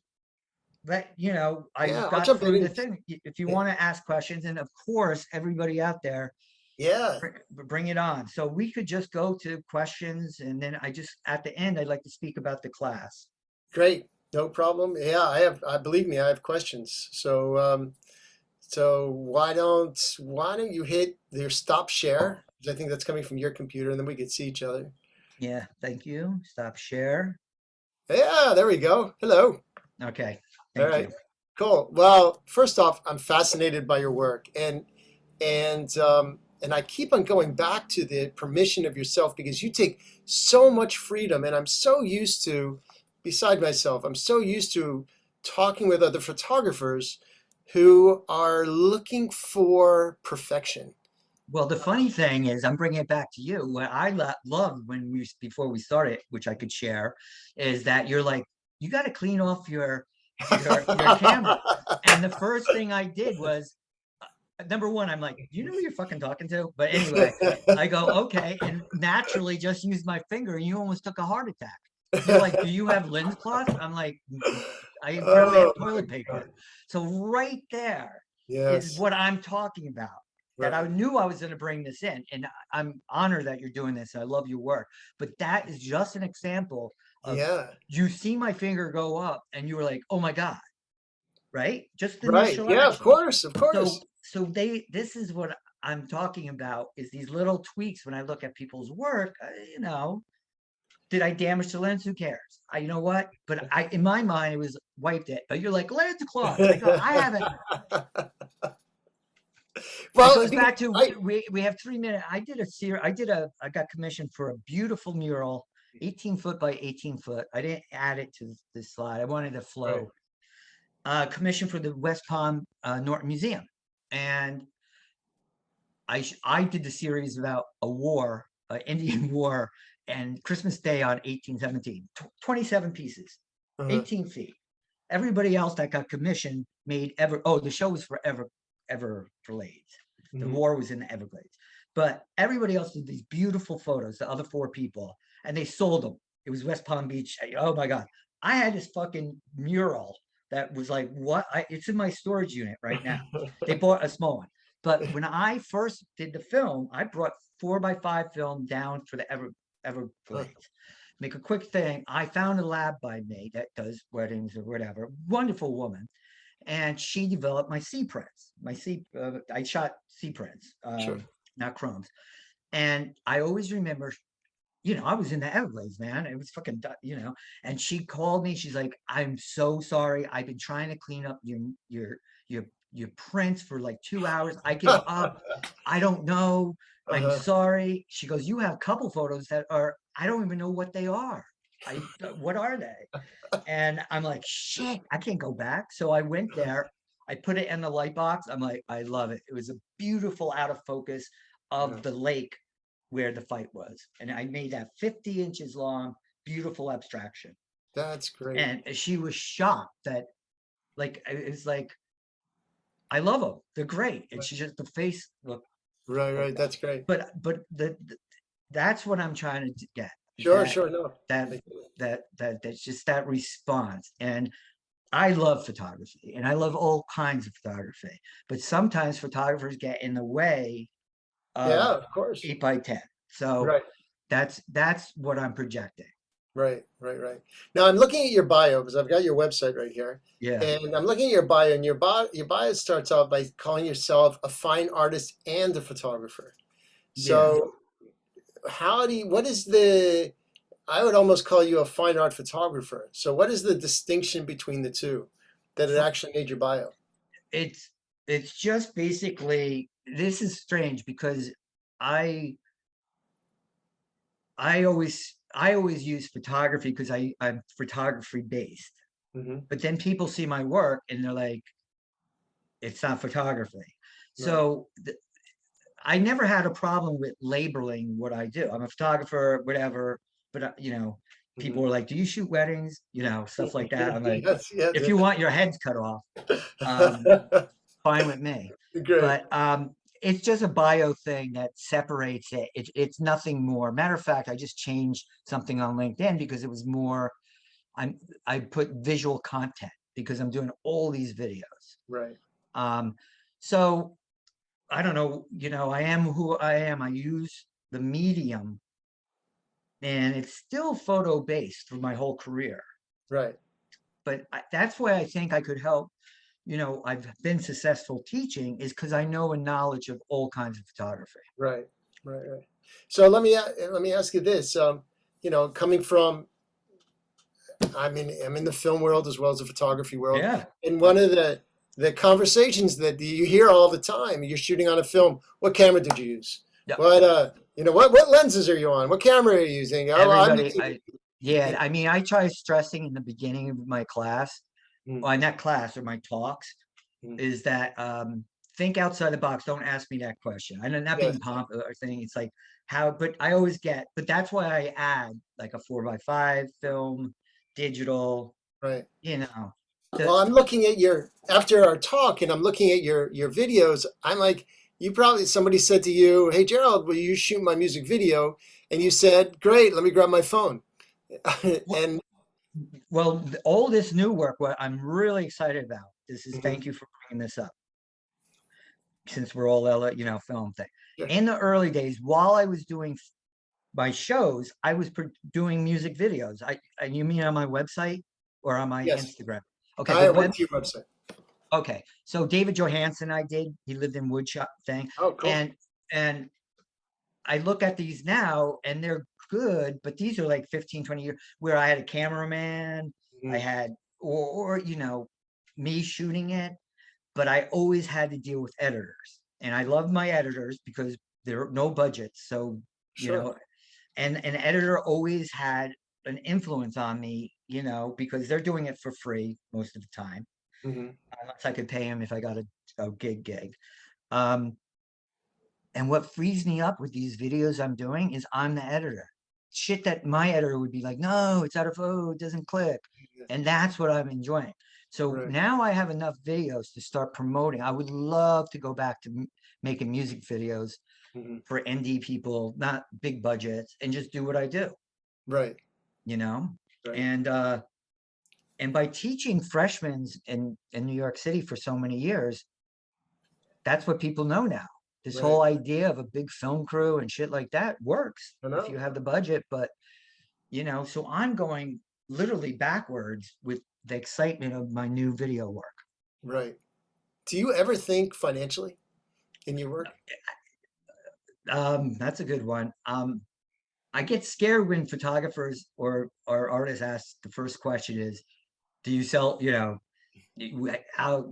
that I Yeah, I'll got jump in through the and thing. If you yeah, want to ask questions, and of course, everybody out there, yeah, bring it on. So we could just go to questions, and then at the end, I'd like to speak about the class. great, no problem. Yeah, I believe me, I have questions. So why don't you hit their stop share? 'Cause I think that's coming from your computer, and then we could see each other. Yeah, thank you. Stop share. Yeah, there we go. Hello. Okay, All thank right, you. cool. Well, first off, I'm fascinated by your work, and I keep on going back to the permission of yourself because you take so much freedom, and I'm so used to, beside myself, I'm so used to talking with other photographers who are looking for perfection. Well, the funny thing is, I'm bringing it back to you. What I loved when before we started, which I could share, is that you're like, you got to clean off your camera. And the first thing I did was, number one, I'm like, do you know who you're fucking talking to? But anyway, I go, okay, and naturally just used my finger, and you almost took a heart attack. You're like, do you have lens cloth? I'm like, I barely have Oh my toilet paper. God. So right there is Yes. what I'm talking about. That I Right. knew I was going to bring this in, and I'm honored that you're doing this. I love your work, but that is just an example of Yeah. you see my finger go up, and you were like, "Oh my god!" right? Just the Right. initial Yeah, of action. course, of course. So this is what I'm talking about, is these little tweaks when I look at people's work, you know, did I damage the lens? Who cares? You know what? But in my mind, it was wiped it. But you're like, lay it to cloth. I go, I haven't. It Well, goes because back to I, we have 3 minutes. I got commissioned for a beautiful mural, 18 foot by 18 foot. I didn't add it to this slide. I wanted to right. flow. Commissioned for the West Palm Norton Museum, and I did the series about a war, Indian War, and Christmas Day on 1817. 27 pieces, Uh-huh. 18 feet. Everybody else that got commissioned made the show was for Everglades. The Mhm. war was in the Everglades. But everybody else did these beautiful photos, the other 4 people, and they sold them. It was West Palm Beach. Oh my God. I had this fucking mural that was like, what? It's in my storage unit right now. They bought a small one. But when I first did the film, I brought 4x5 film down for the Everglades. Make a quick thing. I found a lab by me that does weddings or whatever. Wonderful woman, and she developed my C prints. I shot C prints, Sure. not chromes. And I always remember, you know, I was in the Everglades, man. It was fucking, you know. And she called me. She's like, "I'm so sorry. I've been trying to clean up your prints for like 2 hours. I give up. I don't know. I'm Uh-huh. sorry." She goes, "You have a couple photos that are, I don't even know what they are. What are they?" And I'm like, shit, I can't go back. So I went there. I put it in the light box. I'm like, I love it. It was a beautiful out of focus Yeah. of the lake where the fight was. And I made that 50 inches long, beautiful abstraction. That's great. And she was shocked that, like, it's like, I love them. They're great. And she just, the face looked Right, like right. that. That's great. But that's what I'm trying to get, is Sure, sure. No. that, I- that's just that response. And I love photography and I love all kinds of photography, but sometimes photographers get in the way Yeah, of of course. 8x10. So Right, that's what I'm projecting. right, right, right. Now I'm looking at your bio because I've got your website right here. Yeah. And I'm looking at your bio, and your bio starts off by calling yourself a fine artist and a photographer. Yeah. So what is I would almost call you a fine art photographer. So what is the distinction between the two that it For, actually made your bio? it's it's just basically, this is strange because I I always use photography because I'm photography based. Hmm. But then people see my work and they're like, it's not photography. Right. So I never had a problem with labeling what I do. I'm a photographer, whatever. But you know, Hmm. people were like, "Do you shoot weddings?" You know, stuff like that. I'm like, Yes, yes, if you want your heads cut off, um, yes. fine with me. Great. But it's just a bio thing that separates it. It's nothing more. Matter of fact, I just changed something on LinkedIn because it was more. I put visual content because I'm doing all these videos. Right. Um, so I don't know, I am who I am. I use the medium and it's still photo based for my whole career. Right. But that's why I think I could help. I've been successful teaching is because I know a knowledge of all kinds of photography. Right. Right. Right. So let me ask you this. Coming from I'm in the film world as well as the photography world, Yeah. and one of the conversations that you hear all the time, you're shooting on a film. What camera did you use? Yeah. What lenses are you on? What camera are you using? Oh, well, I'm Everybody, using. yeah, I mean, I try stressing in the beginning of my class, Mm, or not class or my talks, mm. is that think outside the box. Don't ask me that question. I'm not Yes. being pompous or thing. It's like how, but I always get, but that's why I add like a 4x5 film, digital, Right. you know, Well, the I'm looking at your after our talk, and I'm looking at your videos. I'm like, somebody said to you, "Hey, Gerald, will you shoot my music video?" And you said, "Great, let me grab my phone." And well, all this new work, what I'm really excited about, this is, Mhm. thank you for bringing this up, since we're all, film thing. Yeah. In the early days, while I was doing my shows, I was doing music videos. You mean on my website or on my Yes, Instagram? Okay, the I went web to your website. Okay, so David Johansen, he lived in woodshop thing, Oh, cool. and I look at these now and they're good, but these are like 15, 20 years where I had a cameraman, I Mhm. had, or, me shooting it, but I always had to deal with editors. And I love my editors because there are no budgets. So, you Sure. know, and an editor always had an influence on me, because they're doing it for free most of the time, Hmm. unless I could pay them if I got a gig. Um, and what frees me up with these videos I'm doing is I'm the editor. Shit that my editor would be like, no, it's out of, it doesn't click. Yeah. And that's what I'm enjoying. So Right. now I have enough videos to start promoting. I would love to go back to making music videos Hmm. for indie people, not big budgets, and just do what I do, Right. you know? Right. And and by teaching freshmen in New York City for so many years, that's what people know now. This Right. whole idea of a big film crew and shit like that works I if you know. have the budget, but so I'm going literally backwards with the excitement of my new video work. Right. Do you ever think financially in your work? That's a good one. I get scared when photographers or artists ask, the first question is, do you sell, how,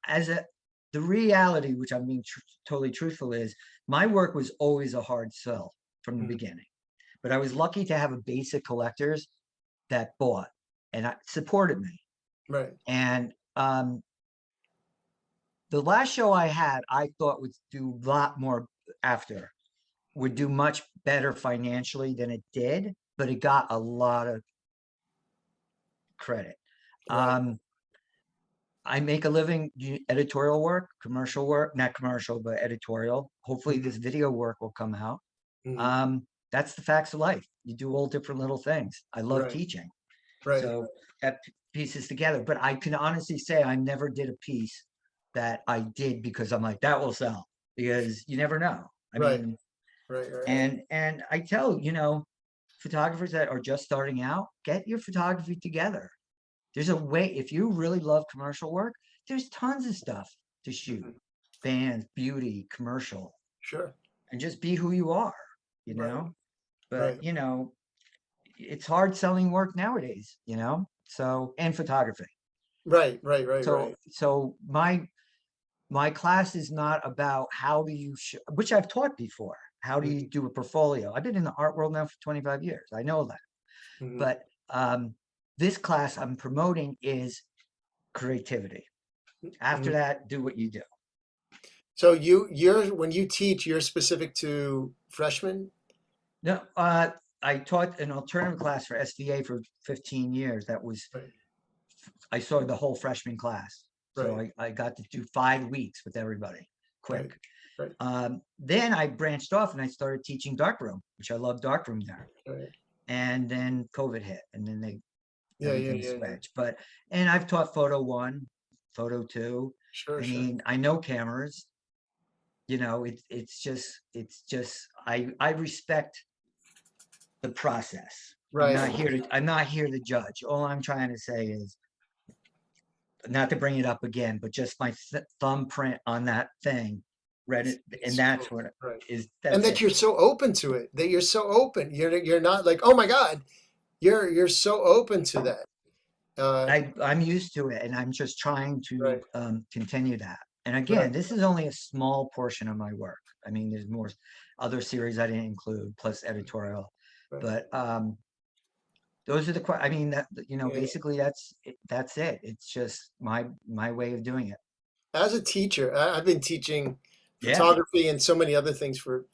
as a, the reality, which I'm being totally truthful, is my work was always a hard sell from the Mhm. beginning. But I was lucky to have a base of collectors that bought and supported me. Right. And the last show I had, I thought would do a lot more after, would do much better financially than it did, but it got a lot of credit. Right. Um, I make a living editorial work, commercial work, not commercial, but editorial. Hopefully Hmm. this video work will come out. Hmm. That's the facts of life. You do all different little things. I love Right. teaching. Right. So that pieces together. But I can honestly say I never did a piece that I did because I'm like, that will sell, because you never know. I Right. mean, Right. Right. Right. and I tell, photographers that are just starting out, get your photography together. There's a way, if you really love commercial work, there's tons of stuff to shoot. Mhm. Bands, beauty, commercial, Sure. and just be who you are, you Right. know? But, Right. it's hard selling work nowadays, So, and photography. Right. Right. Right. So, Right. my class is not about how do you, which I've taught before. How do you Hmm. do a portfolio? I've been in the art world now for 25 years. I know that. Hmm. But this class I'm promoting is creativity. After Hmm. that, do what you do. So you're when you teach, you're specific to freshmen. No, I taught an alternative class for SVA for 15 years. Right. I saw the whole freshman class. So Right. I got to do 5 weeks with everybody, Right. quick. Right. Then I branched off and I started teaching darkroom, which I love darkroom there. Right. And then COVID hit, and then Yeah. Yeah. everything Yeah. Yeah. switched. And I've taught photo one, photo two. Sure. I Sure. mean, I know cameras. It's just I respect the process. Right. I'm not here to judge. All I'm trying to say is, not to bring it up again, but just my thumbprint on that thing, read it, and It's that's cool. what Right. And that's that it. you're so open to it. That you're so open. You're not like, oh my God. You're so open to that. I'm used to it, and I'm just trying to Right. continue that. And Right. again, this is only a small portion of my work. I mean, there's more other series I didn't include, plus editorial. Right. But those are I mean, that Yeah. basically that's it. It's just my way of doing it. As a teacher, I've been teaching Yeah, photography and so many other things for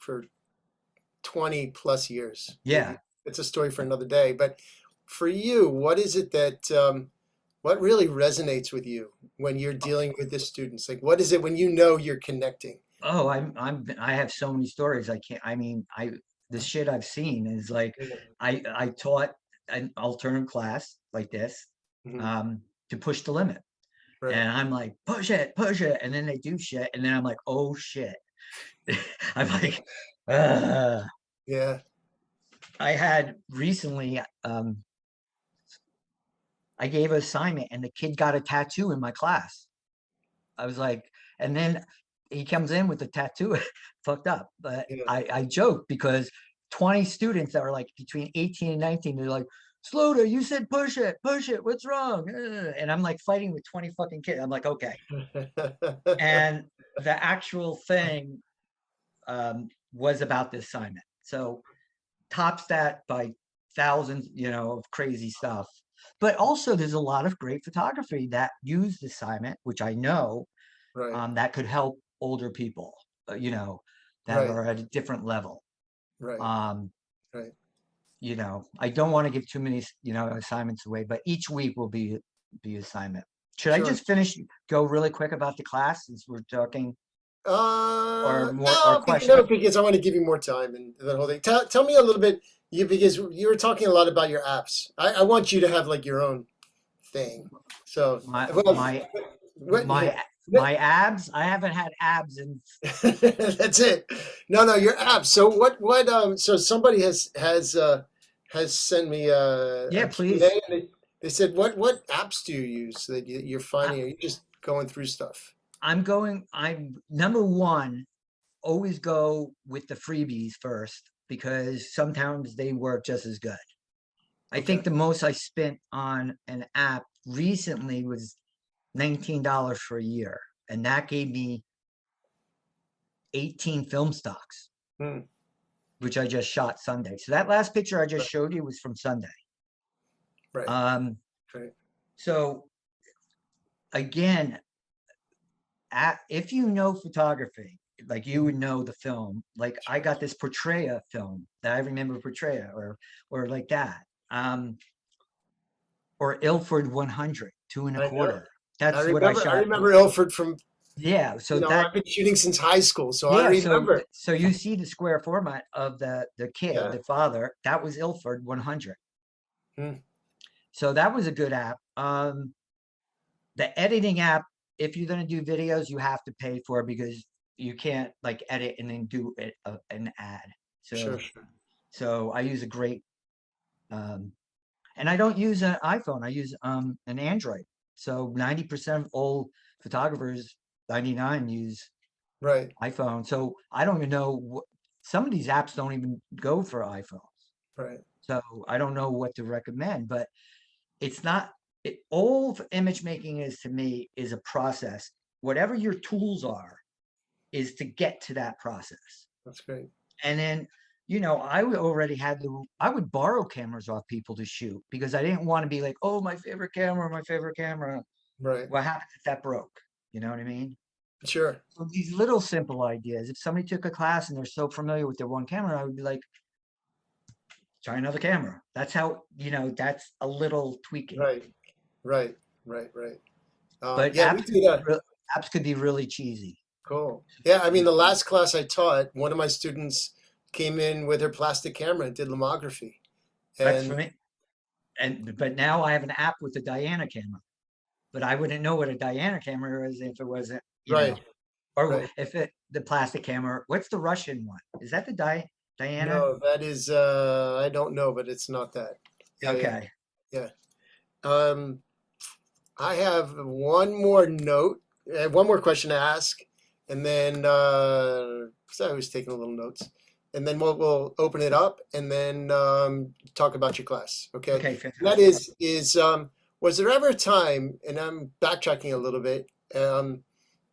20 plus years. yeah. It's a story for another day. But for you, what is it that what really resonates with you when you're dealing with the students? Like, what is it when you know you're connecting? Oh, I have so many stories. I can't. I mean, the shit I've seen is like, Yeah. I taught an alternative class like this, Mhm. um, to push the limit, Right. and I'm like, push it, and then they do shit, and then I'm like, oh shit. I'm like, Ugh. Yeah. I had recently, I gave an assignment, and the kid got a tattoo in my class. I was like, and then he comes in with the tattoo fucked up. But Yeah. I joke because 20 students that are like between 18 and 19, they're like, Slota, you said push it, what's wrong? And I'm like fighting with 20 fucking kids. I'm like, okay. And the actual thing was about the assignment. So tops that by thousands, of crazy stuff. But also there's a lot of great photography that used assignment, which I know Right. that could help older people, that Right. are at a different level. Right. Um, Right. I don't want to give too many, assignments away, but each week will be assignment. Should I Sure. just go really quick about the class since we're talking, or more or question? No, because I want to give you more time and the whole thing. Tell me a little bit, because you were talking a lot about your apps. I want you to have like your own thing. So, My well, my what, my abs. I haven't had abs in. that's it. No, no, your apps. So so somebody has sent me Yeah, a please. Q&A, and they said, what apps do you use that you're I, finding? Are you just going through stuff? I'm number one. Always go with the freebies first because sometimes they work just as good. I Okay. think the most I spent on an app recently was $19 for a year, and that gave me 18 film stocks, Hmm. which I just shot Sunday. So that last picture I just Right. showed you was from Sunday. Right. Um, Right. so again, if you know photography, like you would Mhm. know the film. Like I Sure. got this Portrait film that I remember Portrait or like that. Um, or Ilford 100, two and a I know. quarter. That's what I I shot. remember Ilford from, Yeah. So I've been shooting since high school, so I yeah. So, remember. so you see the square format of the kid, Yeah. the father, that was Ilford 100. Hmm. So that was a good app. The editing app, if you're going to do videos, you have to pay for it because you can't like edit and then do an ad. Sure. So, Sure. so I use a great, um, and I don't use an iPhone. I use an Android. So 90% of all photographers, 99 use Right. iPhone. So I don't even know some of these apps don't even go for iPhones. Right. So I don't know what to recommend, but it's not all image making is to me is a process. Whatever your tools are, is to get to that process. That's great. And then, I would borrow cameras off people to shoot because I didn't want to be like, oh, my favorite camera, my favorite camera. Right. What happens if that broke? You know what I mean? Sure. So these little simple ideas. If somebody took a class and they're so familiar with their one camera, I would be like, try another camera. That's how, that's a little tweaking. Right. Right. Right. Right. But Yeah, we do that. apps could be really cheesy. Cool. Yeah, I mean, the last class I taught, one of my students came in with her plastic camera and did lomography. That's for And me. But now I have an app with a Diana camera. But I wouldn't know what a Diana camera is if it wasn't, right. or Right. if the plastic camera. What's the Russian one? Is that the Diana? No, that is, I don't know, but it's not that. Yeah. Yeah. Okay. Yeah. Um, I have one more note, one more question to ask, and then, 'cause I was taking a little notes, and then we'll open it up and then talk about your class. Okay. Okay, And that fantastic. was there ever a time, and I'm backtracking a little bit,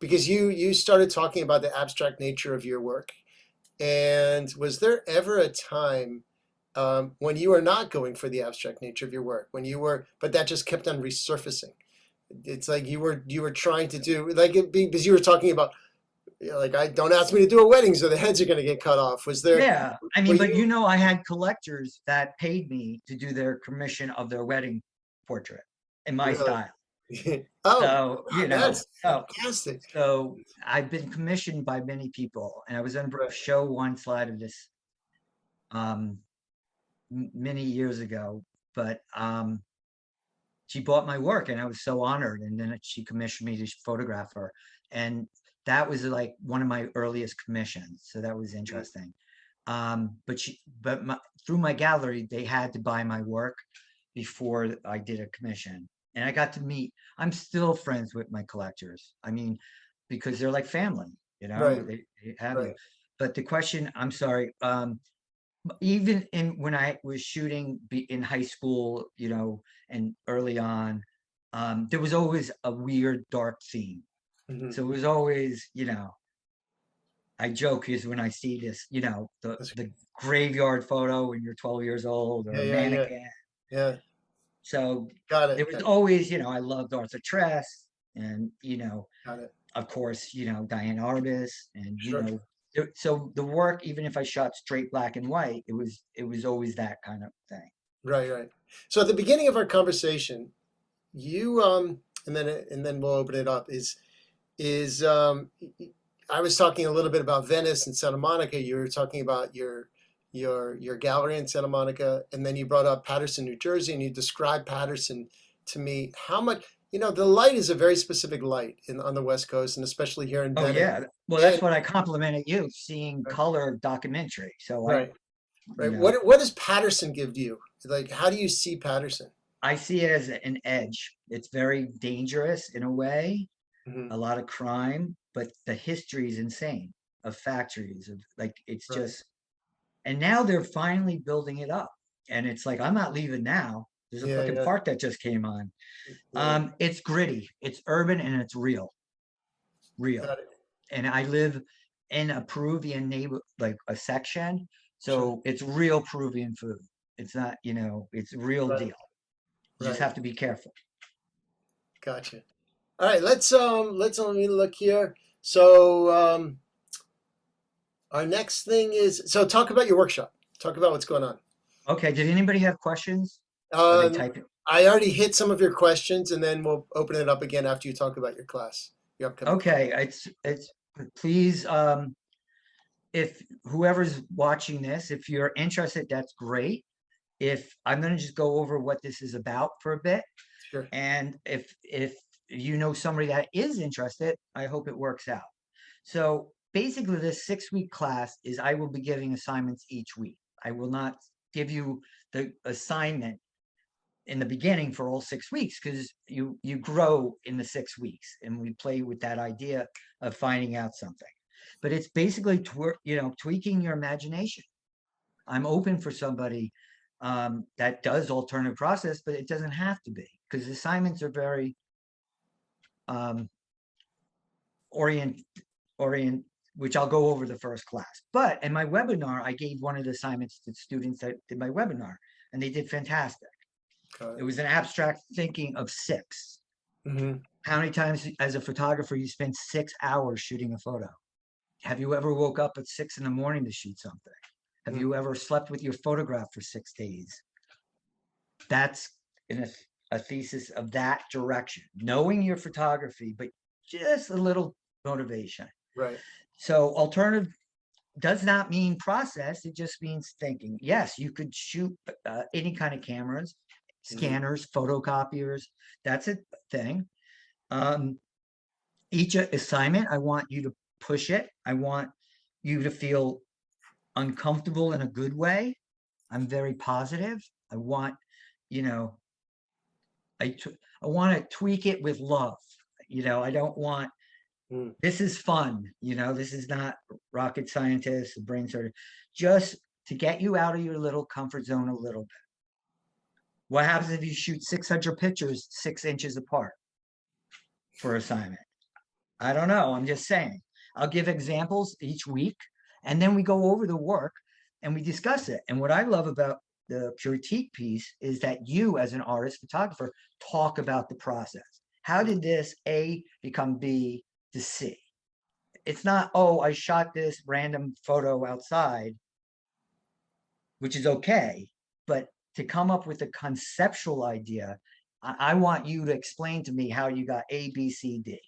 because you started talking about the abstract nature of your work, and was there ever a time when you were not going for the abstract nature of your work, but that just kept on resurfacing? It's like you were trying to do like because you were talking about, like, I don't ask me to do a wedding, so the heads are going to get cut off. Yeah. I Were mean, but you? I had collectors that paid me to do their commission of their wedding portrait in my Really? style. Oh, So, wow, that's so fantastic. so I've been commissioned by many people, and I was on a Right. show one slide of this um many years ago, but she bought my work and I was so honored. And then she commissioned me to photograph her. And that was like one of my earliest commissions. So that was Mm. interesting. But through my gallery, they had to buy my work before I did a commission. and I got to meet. I'm still friends with my collectors. I mean, because they're like family, Right. they have you. Right. But the question, I'm sorry, even in when I was shooting in high school, and early on, there was always a weird dark theme. Hmm. So it was always, I joke is when I see this, That's, the graveyard photo when you're 12 years old or yeah. a Yeah. Yeah. mannequin. Yeah. So Got there it. was always, I loved Arthur Tress and, Got it. of course, Diane Arbus and, Sure. so the work, even if I shot straight black and white, it was always that kind of thing. Right. Right. So at the beginning of our conversation, you and then we'll open it up. Is I was talking a little bit about Venice and Santa Monica. You were talking about your gallery in Santa Monica, and then you brought up Paterson, New Jersey, and you described Paterson to me. How much the light is a very specific light on the West Coast, and especially here in Oh Venice. yeah. Well, And that's what I complimented you, seeing color documentary. So right, you right. know, What does Paterson give you? Like, how do you see Paterson? I see it as an edge. It's very dangerous in a way, Hmm. a lot of crime, but the history is insane of factories of like it's Right. just and now they're finally building it up. And it's like I'm not leaving now. There's a Yeah. fucking Yeah. park that just came on. Yeah. It's gritty, it's urban, and it's real. Got it. And I live in a Peruvian neighbor, like a section. Sure. So it's real Peruvian food. It's not, it's real Right. deal. You just Right. have to be careful. Gotcha. All right, let's let me look here. So our next thing is so talk about your workshop. Talk about what's going on. Okay. Did anybody have questions? Are they Um, typing? I already hit some of your questions, and then we'll open it up again after you talk about your class, your upcoming class. Okay. It's please, if whoever's watching this, if you're interested, that's great. If I'm going to just go over what this is about for a bit, Sure. and if you know somebody that is interested, I hope it works out. So basically, this 6-week class is I will be giving assignments each week. I will not give you the assignment in the beginning for all 6 weeks because you grow in the 6 weeks, and we play with that idea of finding out something. But it's basically tweaking your imagination. I'm open for somebody that does alternative process, but it doesn't have to be because assignments are very um, orient orient which I'll go over the first class. But in my webinar, I gave one of the assignments to students that did my webinar, and they did fantastic. Got It it. was an abstract thinking of 6. Hmm. How many times as a photographer you spend 6 hours shooting a photo? Have you ever woke up at 6 in the morning to shoot something? Have you ever slept with your photograph for 6 days? That's in a thesis of that direction, knowing your photography, but just a little motivation. Right. So alternative does not mean process, it just means thinking. Yes, you could shoot any kind of cameras, Hmm. scanners, photocopiers. That's a thing. Um, each assignment, I want you to push it. I want you to feel uncomfortable in a good way. I'm very positive. I want, you know, I want to tweak it with love. I don't want Mm. this is fun. This is not rocket scientists, brain surgery, just to get you out of your little comfort zone a little bit. What happens if you shoot 600 pictures 6 inches apart for assignment? I don't know. I'm just saying. I'll give examples each week, and then we go over the work and we discuss it. And what I love about the critique piece is that you, as an artist photographer, talk about the process. How did this A become B to C? It's not, oh, I shot this random photo outside, which is okay, but to come up with a conceptual idea, I want you to explain to me how you got A, B, C, D.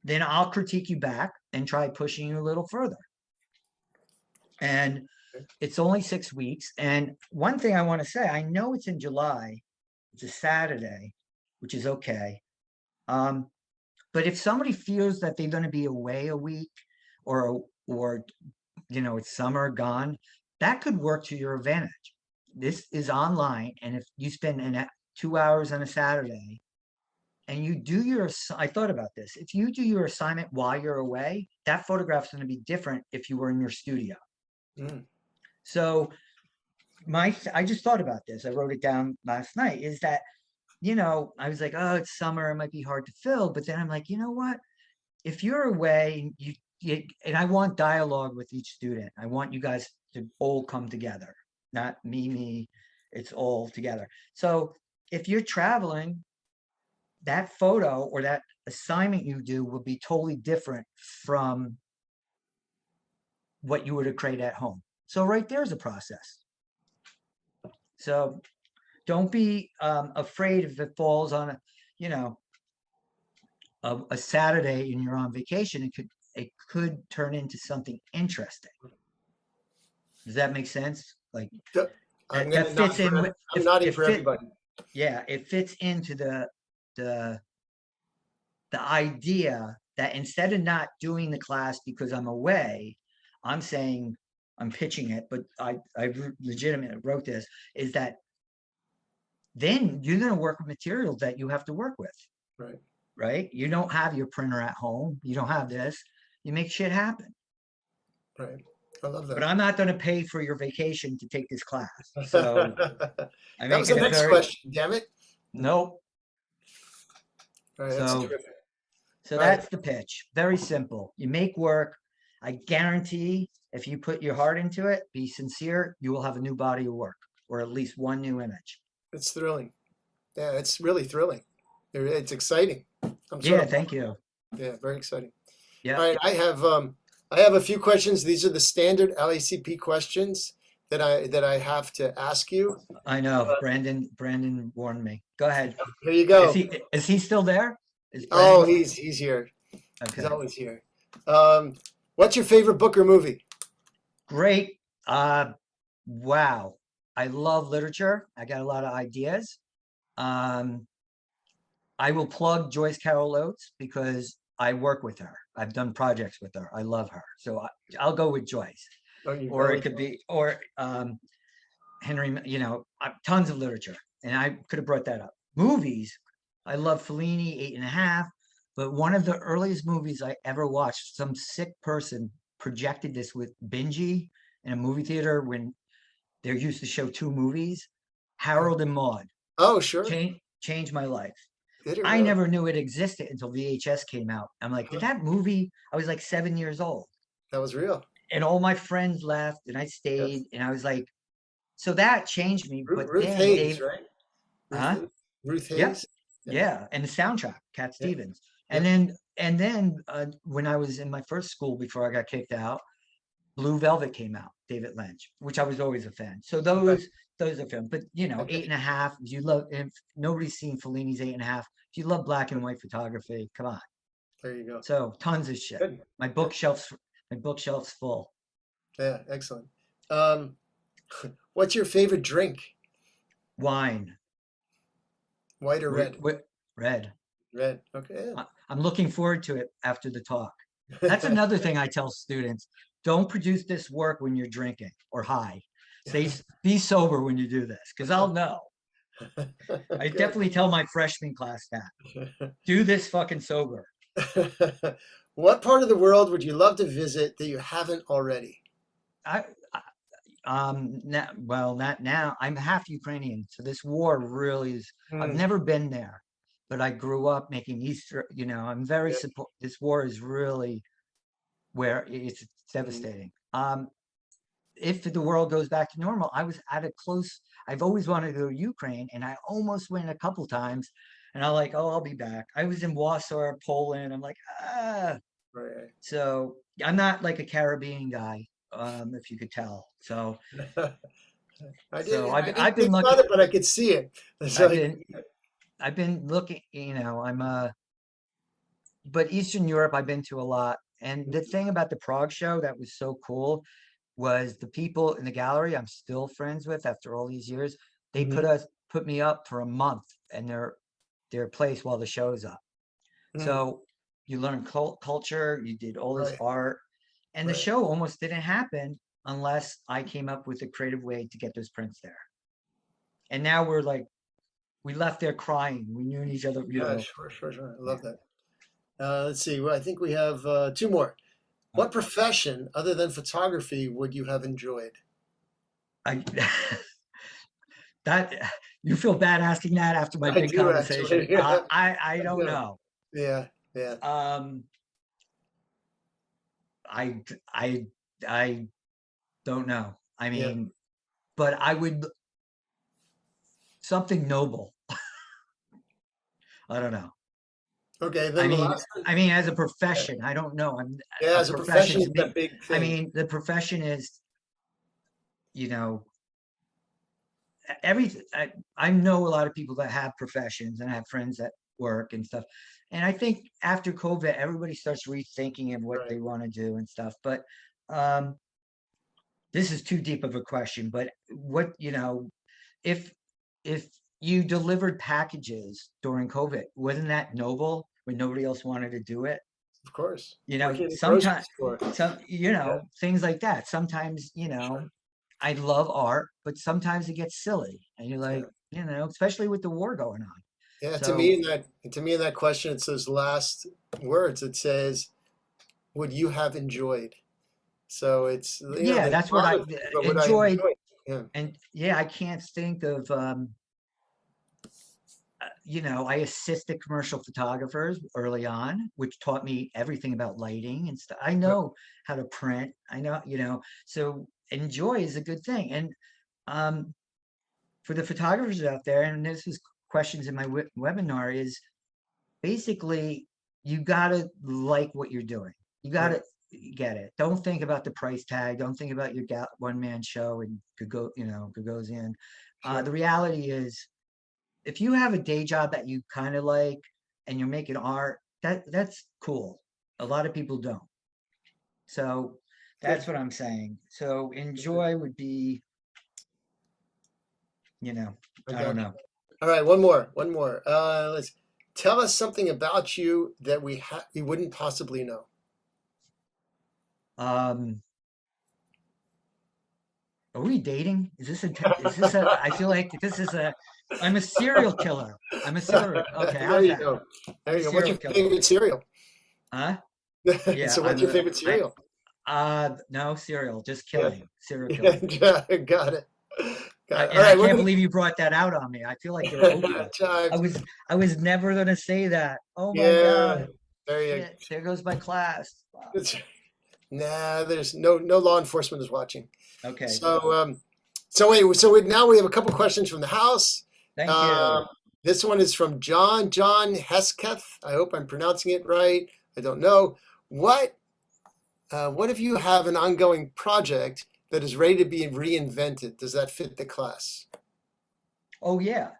Then I'll critique you back and try pushing you a little further. And it's only 6 weeks. And one thing I want to say, I know it's in July, it's a Saturday, which is okay. But if somebody feels that they're going to be away a week or it's summer gone, that could work to your advantage. This is online, and if you spend 2 hours on a Saturday and you do I thought about this. If you do your assignment while you're away, that photograph's going to be different if you were in your studio. Mm. So I just thought about this. I wrote it down last night, is that, I was like, oh, it's summer, it might be hard to fill. But then I'm like, you know what? If you're away, and I want dialogue with each student. I want you guys to all come together, not me. It's all together. So if you're traveling, that photo or that assignment you do will be totally different from what you were to create at home. So right there's a process. So don't be afraid if it falls on a Saturday and you're on vacation. It could turn into something interesting. Does that make sense? Like I'm that gonna nod fits in with I'm nodding it for everybody. yeah, it fits into the idea that instead of not doing the class because I'm away, I'm saying, I'm pitching it, but I legitimately wrote this, is that then you're going to work with materials that you have to work with, Right. right? You don't have your printer at home. You don't have this. You make shit happen. Right. I love But that. I'm not going to pay for your vacation to take this class. So I That make was the it a next very, question, damn it. nope. All right, that's So terrific. So All right. that's the pitch. Very simple. You make work. I guarantee if you put your heart into it, be sincere, you will have a new body of work or at least one new image. It's thrilling. Yeah, it's really thrilling. It's exciting. I'm sort Yeah, of, thank you. yeah, very exciting. Yeah, All right, I have a few questions. These are the standard LACP questions that I have to ask you. I know. Brandon warned me. Go ahead. Here you Is go. he still there? Is Oh, Brandon? he's here. He's Okay. always here. Um, what's your favorite book or movie? Great. Wow. I love literature. I got a lot of ideas. Um, I will plug Joyce Carol Oates because I work with her. I've done projects with her. I love her. So I'll go with Joyce. Oh, you Or really? it could be, or Henry, tons of literature. And I could have brought that up. Movies, I love Fellini, 8.5. But one of the earliest movies I ever watched, some sick person projected this with Benji in a movie theater when they used to show two movies, Harold and Maude. Oh, sure. Changed my life. Did it I really? never knew it existed until VHS came out. I'm like, did that movie? I was like 7 years old. That was real. And all my friends left and I Yes. stayed and I was like, so that changed me. Ruth, But Ruth then Hayes, Dave, right? Ruth, huh? Ruth Yeah, Hayes. Yeah. yeah. And the soundtrack, Cat Yeah. Stevens. Yeah. And then when I was in my first school before I got kicked out, Blue Velvet came out, David Lynch, which I was always a fan. So Right. those are films. But I get you. 8.5, if you love, if nobody's seen Fellini's 8.5, if you love black and white photography, come on. There you go. So tons of shit. Good. My Good. bookshelf's full. Yeah. Excellent. Um, what's your favorite drink? Wine, White or red? red. Red. Okay. I'm looking forward to it after the talk. That's another thing I tell students. Don't produce this work when you're drinking or high. Say, be sober when you do this, because I'll know. I Good. definitely tell my freshman class that. Do this fucking sober. What part of the world would you love to visit that you haven't already? I, not now. I'm half Ukrainian, so this war really is. I've Hmm. never been there, but I grew up making Easter. I'm very Yeah. support. This war is really where it's Mhm. devastating. If the world goes back to normal, I was at a close. I've always wanted to go to Ukraine, and I almost went a couple times. And I'm like, oh, I'll be back. I was in Warsaw, Poland. I'm like, ah. Right. So I'm not like a Caribbean guy, if you could tell. So I so did. I've I didn't I've been think about lucky. it, but I could see it. It's I've like, been I've been looking. But Eastern Europe I've been to a lot. And the thing about the Prague show that was so cool was the people in the gallery I'm still friends with after all these years. They Mhm. put me up for a month in their place while the show's up. Mm. So you learn culture, you did all this Right. art, and the Right. show almost didn't happen unless I came up with a creative way to get those prints there. And now we're like we left there crying. We knew each other, you Yeah, know. sure, sure, sure. I Yeah. love that. Let's see. Well, I think we have two more. Uh, What profession other than photography would you have enjoyed? I that you feel bad asking that after my I big do conversation. actually. Yeah, I I don't do. know. Yeah, yeah, Um, I I I don't know. I yeah. mean, but I would something noble. I don't know. Okay, then the last one. I mean, as a Yeah, profession, I don't know. I'm yeah, a as a profession profession, to it's a me. big I thing. mean, the profession is, you know, every. I know a lot of people that have professions, and I have friends that work and stuff. And I think after COVID, everybody starts rethinking of what Right. they want to do and stuff. But um, this is too deep of a question. But what if if you delivered packages during COVID, wasn't that noble when nobody else wanted to do it? Of course. You know, Working in a grocery sometimes store. Yeah, things like that. Sometimes, sure. I love art, but sometimes it gets silly. And you're Yeah. like, especially with the war going on. Yeah, So to me in that question, it's those last words. It says, "Would you have enjoyed?" So it's yeah, there's that's a what lot I of things, but would I enjoyed. enjoy? Yeah, And yeah, I can't think of I assisted commercial photographers early on, which taught me everything about lighting and stuff. I right, know how to print. I know, so enjoy is a good thing. And um, for the photographers out there, and this is questions in my webinar, is basically you gotta like what you're doing. You right, gotta get it. Don't think about the price tag. Don't think about your one man show and could go, could goes in. The sure. reality is if you have a day job that you kind of like and you're making art, that's cool. A lot of people don't. So that's Good. what I'm saying. So Good. enjoy would be, you know, I I don't got know. you. All right, one more, one more. Let's tell us something about you that we wouldn't possibly know. Um, are we dating? Is this a, I feel like this is I'm a serial killer. I'm a serial, okay, There how's you that? go. I'm There a you go. What's serial your killer. favorite cereal? Huh? Yeah, So, what's your favorite I, cereal? no, serial, just Yeah, killing, serial yeah, killing. got it. Got it. Got it. All And I right, can't believe you brought that out on me. I feel like you're Oprah. I Chimes. was I was never gonna say that. Oh my Yeah, God. there you. Shit. There goes my class. Wow. It's, nah, there's no law enforcement is watching. Okay. So now we have a couple questions from the house. Thank you. Um, this one is from John Hesketh. I hope I'm pronouncing it right. I don't know. What if you have an ongoing project that is ready to be reinvented? Does that fit the class? Oh yeah.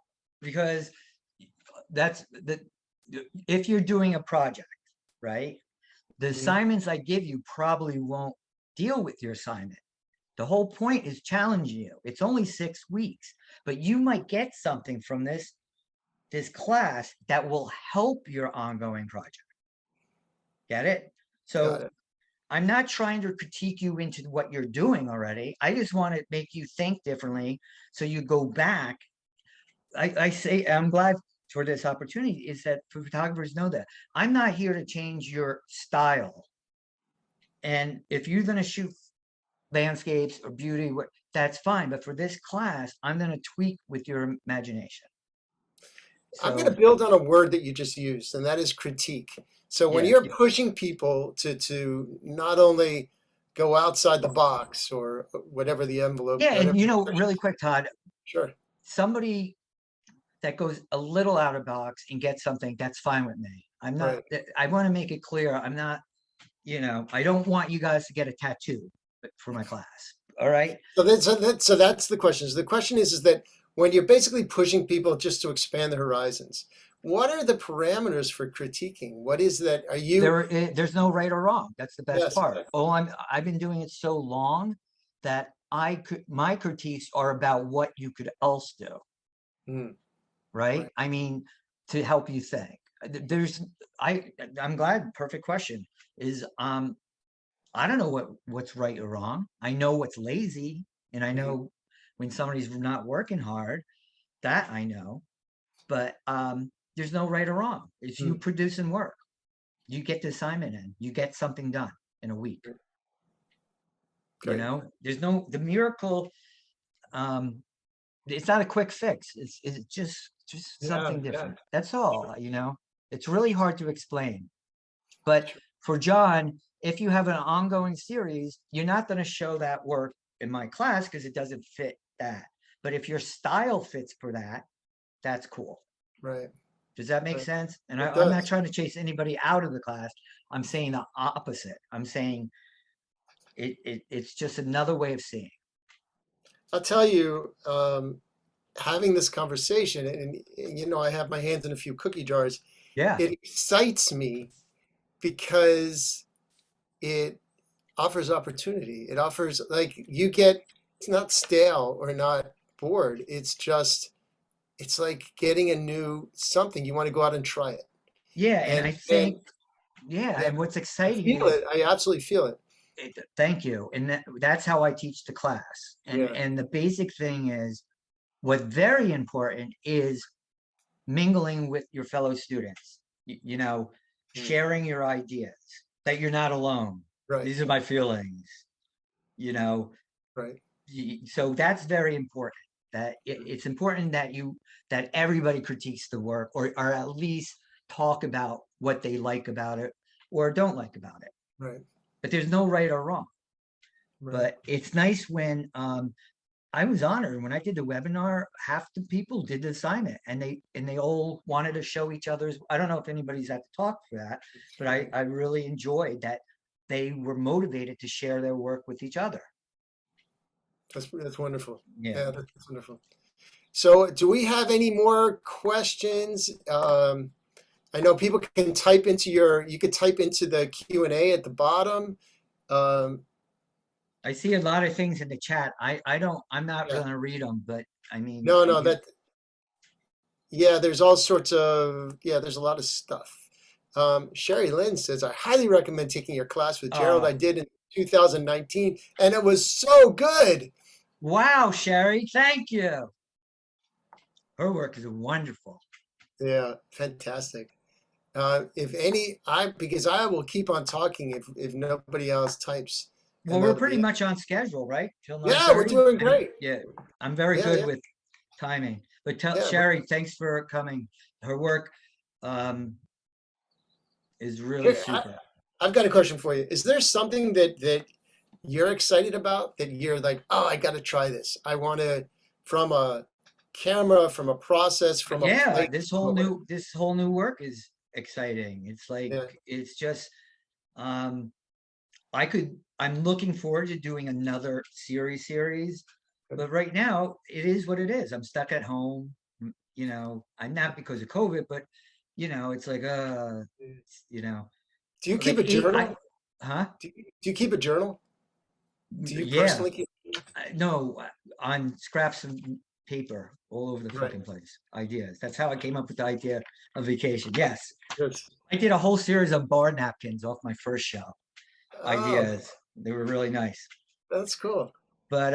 Because that's the if you're doing a project, right? The Mhm. assignments I give you probably won't deal with your assignment. The whole point is challenging you. It's only 6 weeks, but you might get something from this class that will help your ongoing project. Get it? Got So it. I'm not trying to critique you into what you're doing already. I just want to make you think differently so you go back. I say I'm glad for this opportunity is that for photographers know that I'm not here to change your style. And if you're going to shoot landscapes or beauty, that's fine. But for this class, I'm going to tweak with your imagination. I'm going to So build on a word that you just used, and that is critique. So when yeah, you're pushing people to not only go outside the box or whatever the envelope, yeah, and whatever. really quick, Todd, Sure. somebody that goes a little out of box and gets something, that's fine with me. I'm not, Right. I want to make it clear. I'm not, I don't want you guys to get a tattoo for my class. All right. So that's the question. So the question is that when you're basically pushing people just to expand the horizons, what are the parameters for critiquing? What is that? Are you? There's no right or wrong. That's the best Yes. part. I've been doing it so long that my critiques are about what you could else do. Mm, Right. right. I mean, to help you think. There's, I'm glad. Perfect question is, I don't know what's right or wrong. I know what's lazy, and I Mhm. know when somebody's not working hard. That I know. but there's no right or wrong. It's you Hmm. producing work. You get the assignment in, you get something done in a week. You Great. know, there's no the miracle. Um, it's not a quick fix. It's just Yeah, something yeah. different. That's all. You know, it's really hard to explain. But Sure. for John, if you have an ongoing series, you're not going to show that work in my class because it doesn't fit that. But if your style fits for that, that's cool. Right, Does that make right. sense? And It I'm not does. trying to chase anybody out of the class. I'm saying the opposite. I'm saying it's just another way of seeing. I'll tell you, having this conversation, and you know, I have my hands in a few cookie jars. Yeah. It excites me because it offers opportunity. It offers, like, you get, it's not stale or not bored. It's just, it's like getting a new something. You want to go out and try it. Yeah. And And I and think, yeah. yeah, And what's I exciting feel is it. I absolutely feel it. thank you. And that's how I teach the class. Yeah. And the basic thing is what's very important is mingling with your fellow students, you know, Mm. sharing your ideas, that you're not alone. Right. These are my feelings, you know. Right. So that's very important. That it's important that that everybody critiques the work, or at least talk about what they like about it or don't like about it. Right. But there's no right or wrong. Right. But it's nice when I was honored when I did the webinar. Half the people did the assignment, and they all wanted to show each other's. I don't know if anybody's at the talk for that, but I really enjoyed that they were motivated to share their work with each other. That's wonderful. Yeah. Yeah, that's wonderful. So, do we have any more questions? I know people can type into you could type into the Q&A at the bottom. Um, I see a lot of things in the chat. I'm not yeah, going to read them, but I mean, no, I no, do. yeah, there's all sorts of, yeah, there's a lot of stuff. Sherry Lynn says, I highly recommend taking your class with Gerald. I Oh, did in 2019, and it was so good. wow, Sherry, thank you. Her work is wonderful. Yeah, fantastic. If any, because I will keep on talking if nobody else types, Well, and we're that'll pretty be it. much on schedule, right? Till Yeah, we're 9:30. doing And great. yeah, I'm very Yeah, good yeah, with timing. But tell yeah. Sherry, thanks for coming. Her work um, is really Here, super. I've got a question for you. Is there something that you're excited about that you're like, oh, I got to try this. I want to, from a camera, from a process, from a Yeah, place, from a whatever. this whole new work is exciting. It's like Yeah. it's just um I'm looking forward to doing another series, but right now it is what it is. I'm stuck at home. You know, I'm not because of COVID, but you know, it's like you know, Do you keep like a journal? huh? Do you keep a journal? Do you Yeah, personally keep? no, on scraps of paper all over the Right. fucking place. Ideas. That's how I came up with the idea of vacation. Yes. Good. I did a whole series of bar napkins off my first show. Oh, Ideas. They were really nice. that's cool. But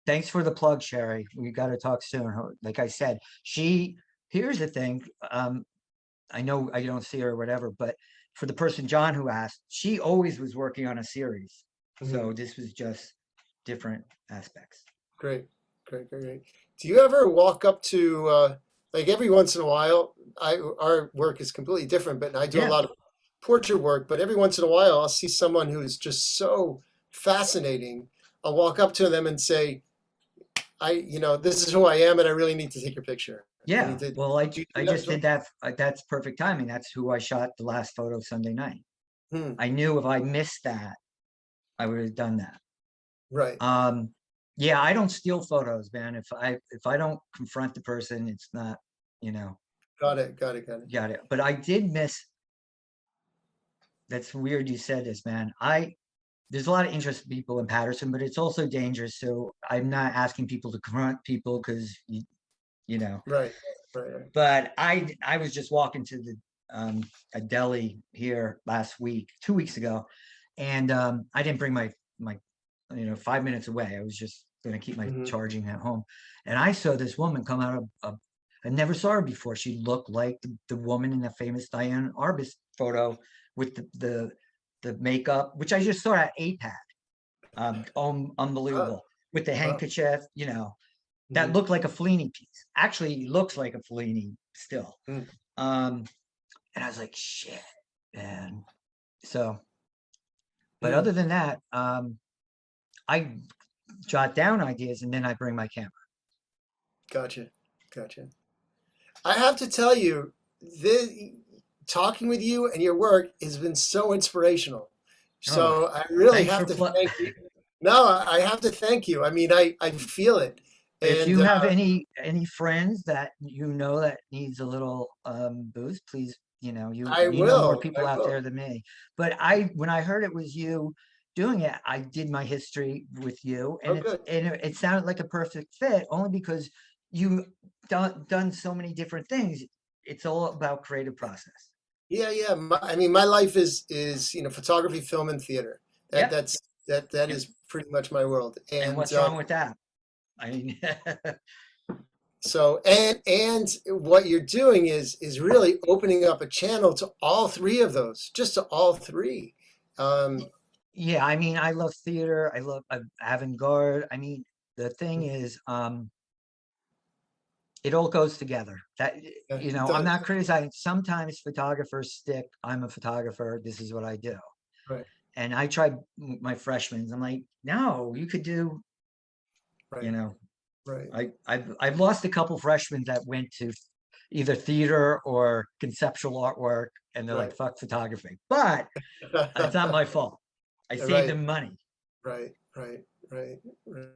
thanks for the plug, Sherry. We got to talk soon. Like I said, here's the thing. I know I don't see her or whatever, but for the person John who asked, she always was working on a series. Mhm. So this was just different aspects. Great, great, great, great. Do you ever walk up to like every once in a while? Our work is completely different, but I do a Yeah. lot of portrait work. But every once in a while, I'll see someone who is just so fascinating. I'll walk up to them and say, this is who I am, and I really need to take your picture. I need Yeah. to. Well, Do you I do that just as well? did that. That's perfect timing. That's who I shot the last photo Sunday night. Hmm. I knew if I missed that, I would have done that. Right. Um, yeah, I don't steal photos, man. If I don't confront the person, it's not, you know, Got it. Got it. Got it. got it. But I did miss. That's weird you said this, man. There's a lot of interested people in Patterson, but it's also dangerous. So I'm not asking people to confront people because you know. Right. Right. Right. But I was just walking to the a deli here last week, 2 weeks ago, and I didn't bring my 5 minutes away. I was just going to keep my Hmm. charging at home, and I saw this woman come out of I never saw her before. She looked like the woman in the famous Diane Arbus photo with the makeup, which I just saw at APAC. Huh. Unbelievable. With the Wow. handkerchief, you know, that Mhm. looked like a Fellini piece. Actually looks like a Fellini still. Mm. Um, and I was like, shit, man. So, but Mm. other than that, I jot down ideas and then I bring my camera. Gotcha. Gotcha. I have to tell you, the talking with you and your work has been so inspirational. Oh, So I really thanks have for to thank you. No, I have to thank you. I mean, I feel it, if and you have any friends that you know that needs a little boost, please, I you know more will. people I out will. there than me. But when I heard it was you doing it, I did my history with you, Oh, and good. it sounded like a perfect fit only because you done so many different things. It's all about creative process. Yeah, yeah. I mean, my life is photography, film, and theater. That Yep. that's that Yep. is pretty much my world. And And what's wrong with that? I mean, so and what you're doing is really opening up a channel to all three of those, just to all three. Um, yeah, I mean, I love theater. I love avant-garde. I mean, the thing is, it all goes together. That, yeah, it I'm does. not criticizing. Sometimes photographers stick, I'm a photographer, this is what I do. Right, And I tried my freshmen. I'm like, no, you could do, you right, know, right. I've lost a couple freshmen that went to either theater or conceptual artwork, and they're like, Right. fuck photography. But it's not my fault. I saved Right, them money. right, right, right,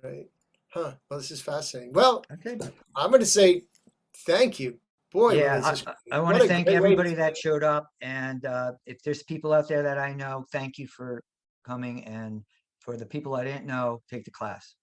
right. Huh. Well, this is fascinating. Well, Okay. I'm going to say thank you. Boy, Yeah, this is I want what to a thank great way to everybody say that it. showed up. And if there's people out there that I know, thank you for coming. And for the people I didn't know, take the class.